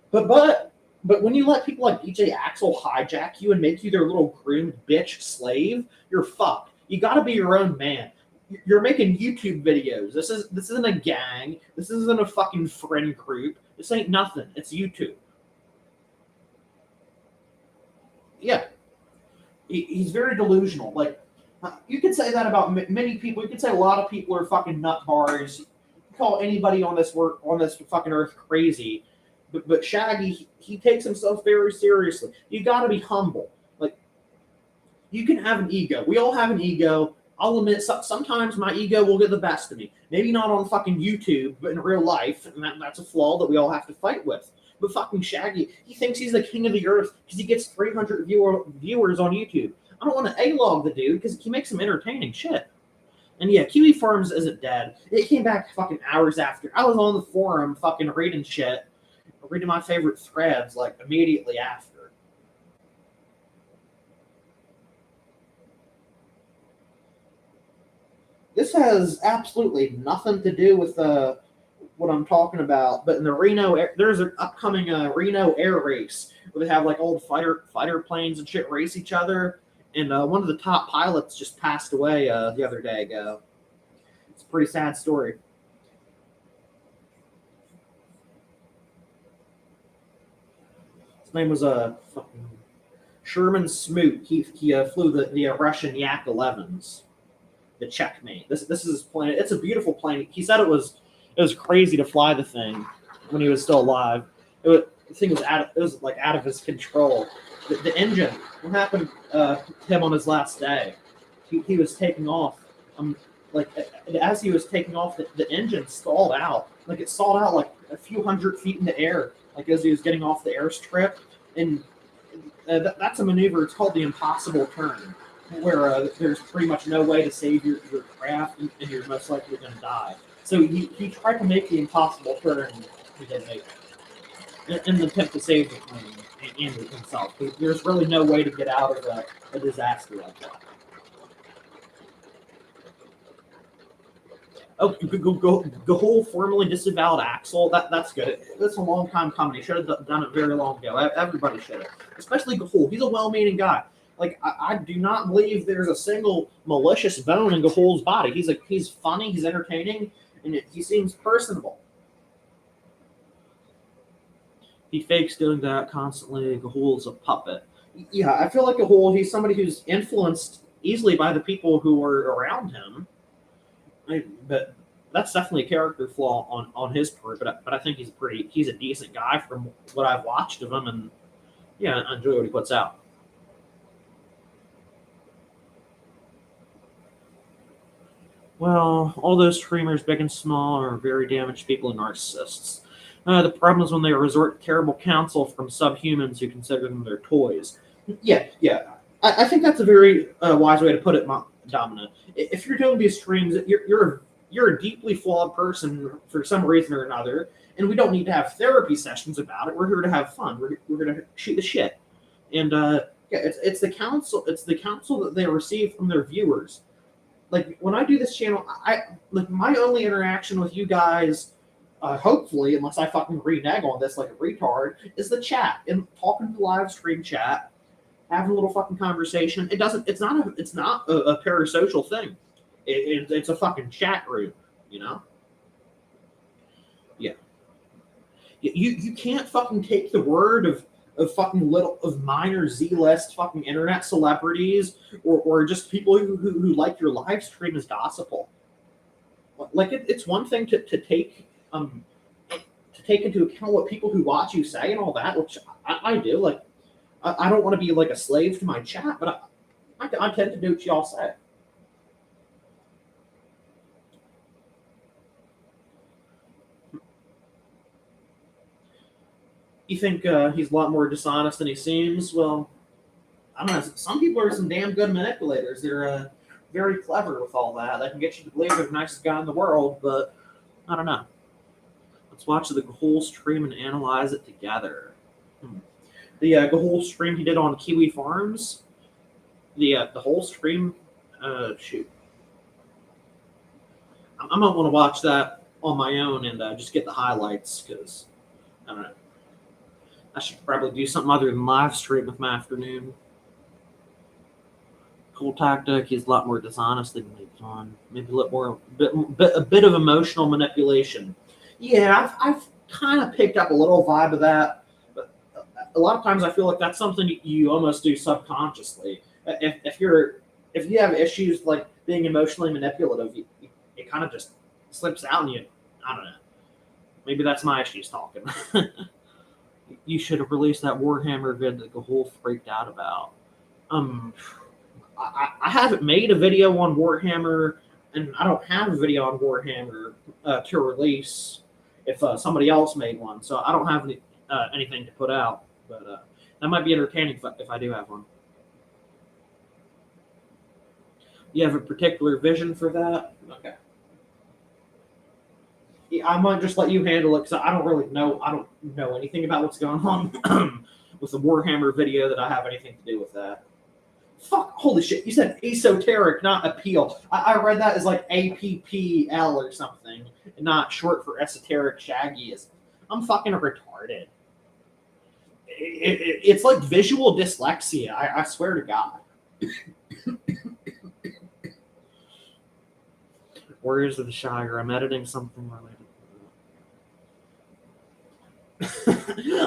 But when you let people like DJ Axel hijack you and make you their little groomed bitch slave, you're fucked. You got to be your own man. You're making YouTube videos. This isn't a gang. This isn't a fucking friend group. This ain't nothing. It's YouTube. Yeah. He's very delusional. Like, you could say that about many people. You could say a lot of people are fucking nut bars. You can call anybody on this fucking earth crazy. But Shaggy, he takes himself very seriously. You got to be humble. Like, you can have an ego. We all have an ego. I'll admit, sometimes my ego will get the best of me. Maybe not on fucking YouTube, but in real life, and that's a flaw that we all have to fight with. But fucking Shaggy, he thinks he's the king of the earth because he gets 300 viewers on YouTube. I don't want to A-log the dude because he makes some entertaining shit. And yeah, Kiwi Farms isn't dead. It came back fucking hours after. I was on the forum fucking reading shit, reading my favorite threads like immediately after. This has absolutely nothing to do with what I'm talking about, but in the Reno, there's an upcoming Reno air race where they have like old fighter planes and shit race each other, and one of the top pilots just passed away the other day ago. It's a pretty sad story. His name was fucking Sherman Smoot. He flew the Russian Yak-11s, the Checkmate. This is his plane. It's a beautiful plane. He said it was crazy to fly the thing when he was still alive. The thing was out of his control. The engine. What happened to him on his last day? He was taking off. As he was taking off, the engine stalled out. Like it stalled out like a few hundred feet in the air. Like as he was getting off the airstrip, and that's a maneuver. It's called the impossible turn, where there's pretty much no way to save your craft, and you're most likely going to die. So he tried to make the impossible turn. He didn't make it in the attempt to save the plane and himself. There's really no way to get out of a disaster like that. Oh, Ga'Hoole formally disavowed Axel. That's good. That's a long time coming. He should have done it very long ago. Everybody should have, especially Ga'Hoole. He's a well-meaning guy. Like I do not believe there's a single malicious bone in Ga'Hoole's body. He's funny. He's entertaining, and he seems personable. He fakes doing that constantly. Ga'Hoole's a puppet. Yeah, I feel like Ga'Hoole, he's somebody who's influenced easily by the people who are around him. But that's definitely a character flaw on his part. But I think he's a decent guy from what I've watched of him, and yeah, I enjoy what he puts out. Well, all those streamers, big and small, are very damaged people and narcissists. The problem is when they resort to terrible counsel from subhumans who consider them their toys. Yeah. I think that's a very wise way to put it, Domina. If you're doing these streams, you're a deeply flawed person for some reason or another, and we don't need to have therapy sessions about it. We're here to have fun. We're here to shoot the shit. And it's the counsel that they receive from their viewers. Like when I do this channel, my only interaction with you guys, hopefully, unless I fucking renege on this like a retard, is the chat and talking to live stream chat, having a little fucking conversation. It's not a parasocial thing. It's a fucking chat room, you know. Yeah. You can't fucking take the word of minor Z-list fucking internet celebrities or just people who like your live stream as gospel. Like it's one thing to take into account what people who watch you say and all that, which I do. Like I don't want to be like a slave to my chat, but I tend to do what y'all say. You think he's a lot more dishonest than he seems? Well, I don't know. Some people are some damn good manipulators. They're very clever with all that. They can get you to believe they're the nicest guy in the world, but I don't know. Let's watch the Ga'Hoole stream and analyze it together. The Ga'Hoole stream he did on Kiwi Farms. The whole stream. Shoot. I'm gonna want to watch that on my own and just get the highlights because I don't know. I should probably do something other than live stream with my afternoon. Cool tactic. He's a lot more dishonest than he's on. Maybe a bit of emotional manipulation. Yeah, I've kind of picked up a little vibe of that. But a lot of times I feel like that's something you almost do subconsciously. If you have issues like being emotionally manipulative, it kind of just slips out and I don't know. Maybe that's my issues talking. You should have released that Warhammer vid that Ga'Hoole freaked out about. I haven't made a video on Warhammer, and I don't have a video on Warhammer to release if somebody else made one, so I don't have anything to put out. But that might be entertaining if I do have one. You have a particular vision for that? Okay. I might just let you handle it because I don't really know. I don't know anything about what's going on with the Warhammer video that I have anything to do with that. Fuck, holy shit. You said esoteric, not appeal. I read that as like APPL or something, not short for esoteric shaggyism. I'm fucking retarded. It's like visual dyslexia. I swear to God. Warriors of the Shire. I'm editing something related.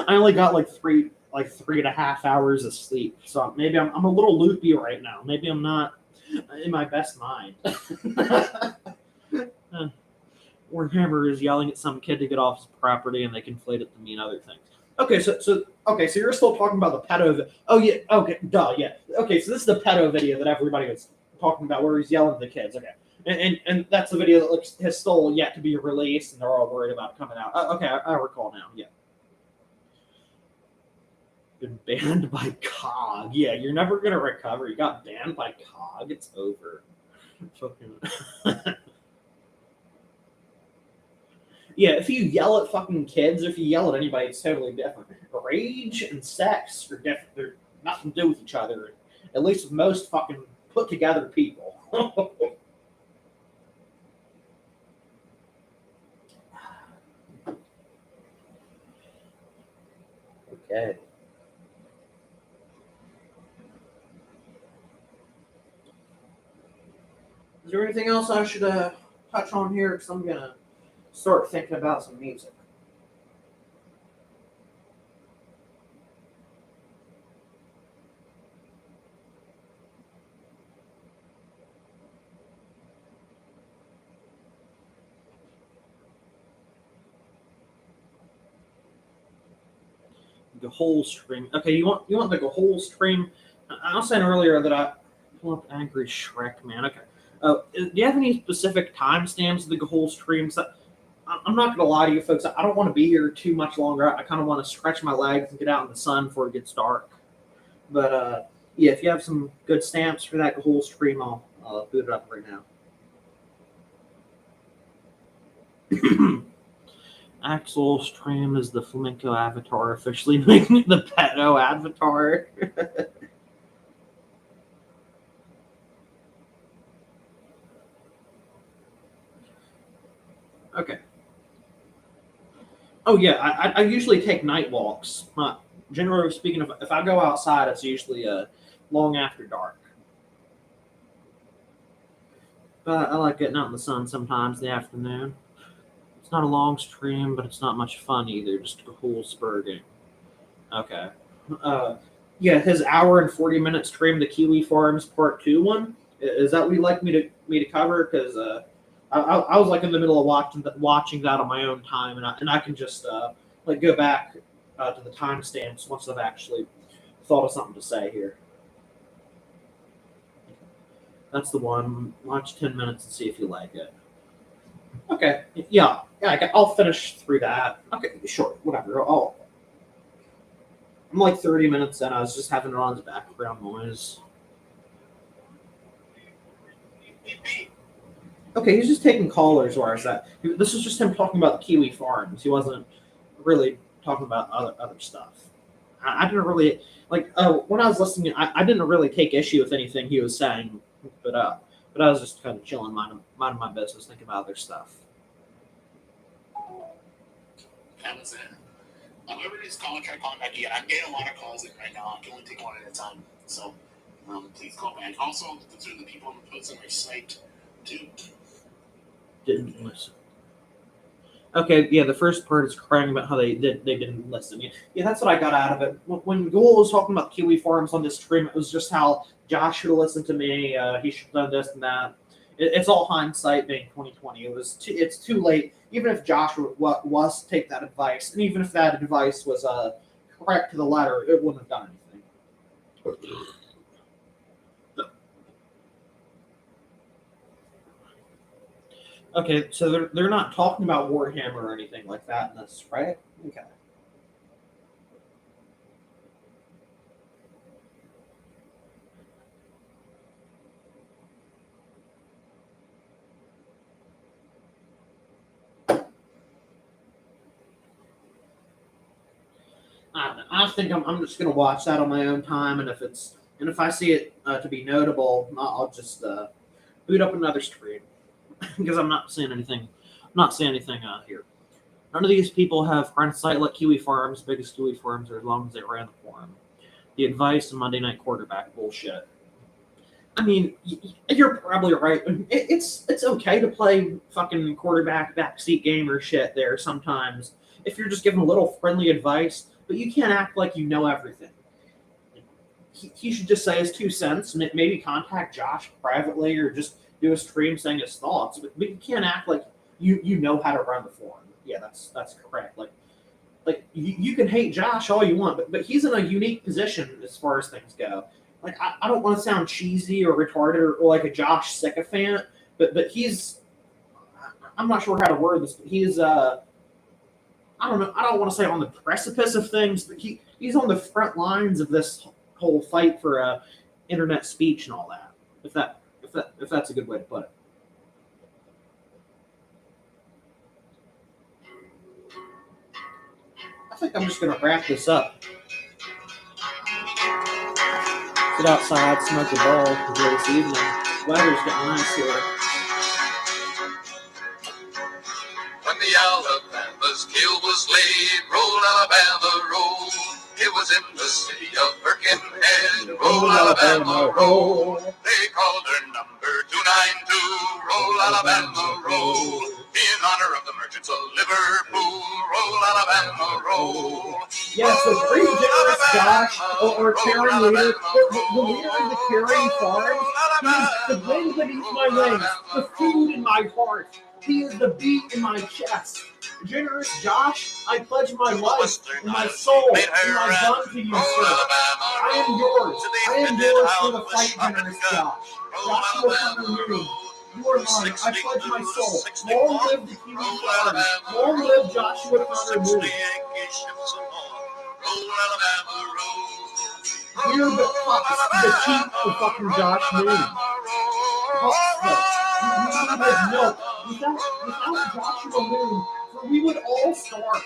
I only got like 3.5 hours of sleep, so maybe I'm a little loopy right now. Maybe I'm not in my best mind. Warhammer is yelling at some kid to get off his property, and they conflate it to mean other things. Okay, so you're still talking about the pedo. Oh yeah, okay, duh, yeah. Okay, so this is the pedo video that everybody was talking about, where he's yelling at the kids. Okay, and that's the video that has still yet to be released, and they're all worried about coming out. Okay, I recall now. Yeah. Been banned by COG. Yeah, you're never gonna recover. You got banned by COG. It's over. Yeah, if you yell at fucking kids, if you yell at anybody, it's totally different. Rage and sex are different. They're nothing to do with each other. At least with most fucking put together people. Okay. Is there anything else I should touch on here? Because I'm gonna start thinking about some music. The whole stream. Okay, you want the whole stream? I was saying earlier that I pull up Angry Shrek, man. Okay. Do you have any specific timestamps of the whole streams? I'm not gonna lie to you folks. I don't want to be here too much longer. I kind of want to stretch my legs and get out in the sun before it gets dark. But yeah, if you have some good stamps for that whole stream, I'll boot it up right now. Axel stream is the flamenco avatar, officially making the pedo avatar. Okay. Oh yeah, I usually take night walks. Generally speaking, if I go outside, it's usually long after dark. But I like getting out in the sun sometimes in the afternoon. It's not a long stream, but it's not much fun either. Just a whole spurging. Okay. Yeah, his hour and 40-minute stream, the Kiwi Farms Part 2 one. Is that what you'd like me to cover? Because I was like in the middle of watching that on my own time, and I can just like go back to the timestamps once I've actually thought of something to say here. That's the one. Watch 10 minutes and see if you like it. Okay, yeah, I'll finish through that. Okay, sure, whatever. I'm like 30 minutes in. I was just having it on as background noise. Okay, he's just taking callers. Where is that? This was just him talking about the Kiwi Farms. He wasn't really talking about other stuff. I didn't really like when I was listening. I didn't really take issue with anything he was saying, but I was just kind of chilling, minding my business, thinking about other stuff. That was it. Everybody's calling, try calling back again. I'm getting a lot of calls in right now. I can only take one at a time. So please call back. Also, those are the people who post on my site too. Didn't listen. Okay, yeah, the first part is crying about how they didn't listen. Yeah, that's what I got out of it. When Ghoul was talking about Kiwi Farms on this stream, it was just how Josh should have listened to me. He should have done this and that. It's all hindsight, being 2020. It's too late. Even if Josh was to take that advice, and even if that advice was correct to the letter, it wouldn't have done anything. Okay, so they're not talking about Warhammer or anything like that in this, right? Okay. I think I'm just gonna watch that on my own time, and if I see it to be notable, I'll just boot up another stream because I'm not seeing anything. I'm not seeing anything here. None of these people have friend site like Kiwi Farms. Biggest Kiwi Farms are as long as they ran the forum. The advice and Monday Night Quarterback bullshit. I mean, you're probably right. It's okay to play fucking quarterback backseat gamer shit there sometimes if you're just giving a little friendly advice, but you can't act like you know everything. He should just say his 2 cents, maybe contact Josh privately or just do a stream saying his thoughts, but you can't act like you know how to run the forum. Yeah, that's correct. Like you can hate Josh all you want, but he's in a unique position as far as things go. Like I don't want to sound cheesy or retarded or like a Josh sycophant, but he's, I'm not sure how to word this, but he's I don't know, I don't want to say on the precipice of things, but he's on the front lines of this whole fight for internet speech and all that. If that's a good way to put it. I think I'm just gonna wrap this up. Sit outside, smoke a bowl, enjoy this evening. Weather's getting nice here. When the Alabama's keel was laid, roll Alabama, roll. It was in the city of Birkenhead. Roll Alabama, roll. They called her number 292. Roll Alabama, roll. In honor of the merchants of Liverpool. Roll Alabama, roll. Yeah, so pretty generous Josh, or Terry leader, the leader of the Carey Farm. He's the wind beneath my wings, the food in my heart. He is the beat in my chest. Generous Josh, I pledge my life and my soul and my gun to you, sir. I am yours. I am yours for the fight, generous Josh. Joshua Hunter Moon, you are mine. I pledge my soul. Long live the King of Farms. Long live Joshua Hunter Moon. We're the pups, the cheat for fucking Josh Moon. We need milk. Without Joshua Moon, we would all starve.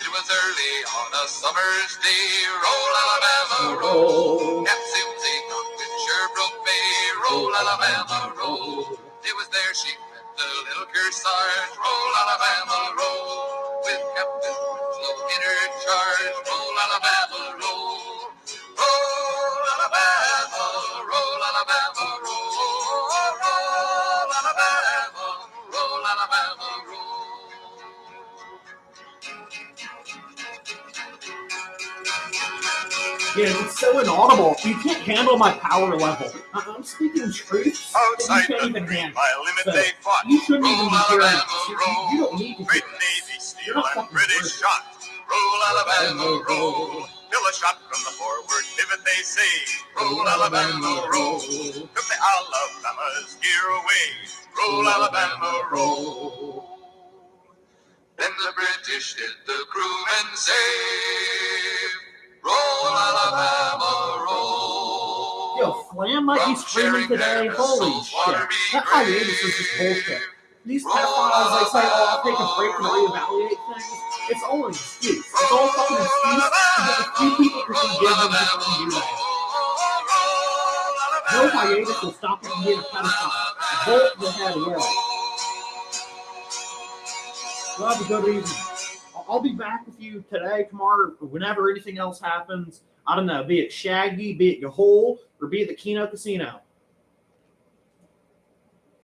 It was early on a summer's day. Roll Alabama, roll. Captain Zeke with Sherbrooke Bay. Roll Alabama, roll. It was there she met the little Kearsarge. Roll Alabama, roll. With Captain Winslow in her charge. Roll Alabama, roll. Roll Alabama, roll Alabama, roll. Roll Alabama, roll Alabama, roll. Yeah, it's so inaudible. You can't handle my power level. I'm speaking truth. Outside You can't the even 3 handle. mile limit So, they fought. you shouldn't even be hearing Alabama, this. You roll. don't need to Great hear Navy this. steel You're not and fucking British worth it. shot. Roll Alabama, roll. Fill a shot from the forward pivot, they say. Roll Alabama, roll. Took the Alabama's gear away. Roll Alabama, roll. Then the British did the crewmen say, roll Alabama, roll. Yo, Flam might be streaming today. Holy shit. That hiatus is just bullshit. These pedophiles, they say, oh, I'll take a break and reevaluate things. It's all an excuse. It's all fucking excuse to get a few people to forgive them for do that. No hiatus will stop you from being a pedophile. Bolt the head away. We'll have a good evening. I'll be back with you today, tomorrow, or whenever anything else happens. I don't know, be it Shaggy, be it Yahol, or be it the Keno Casino.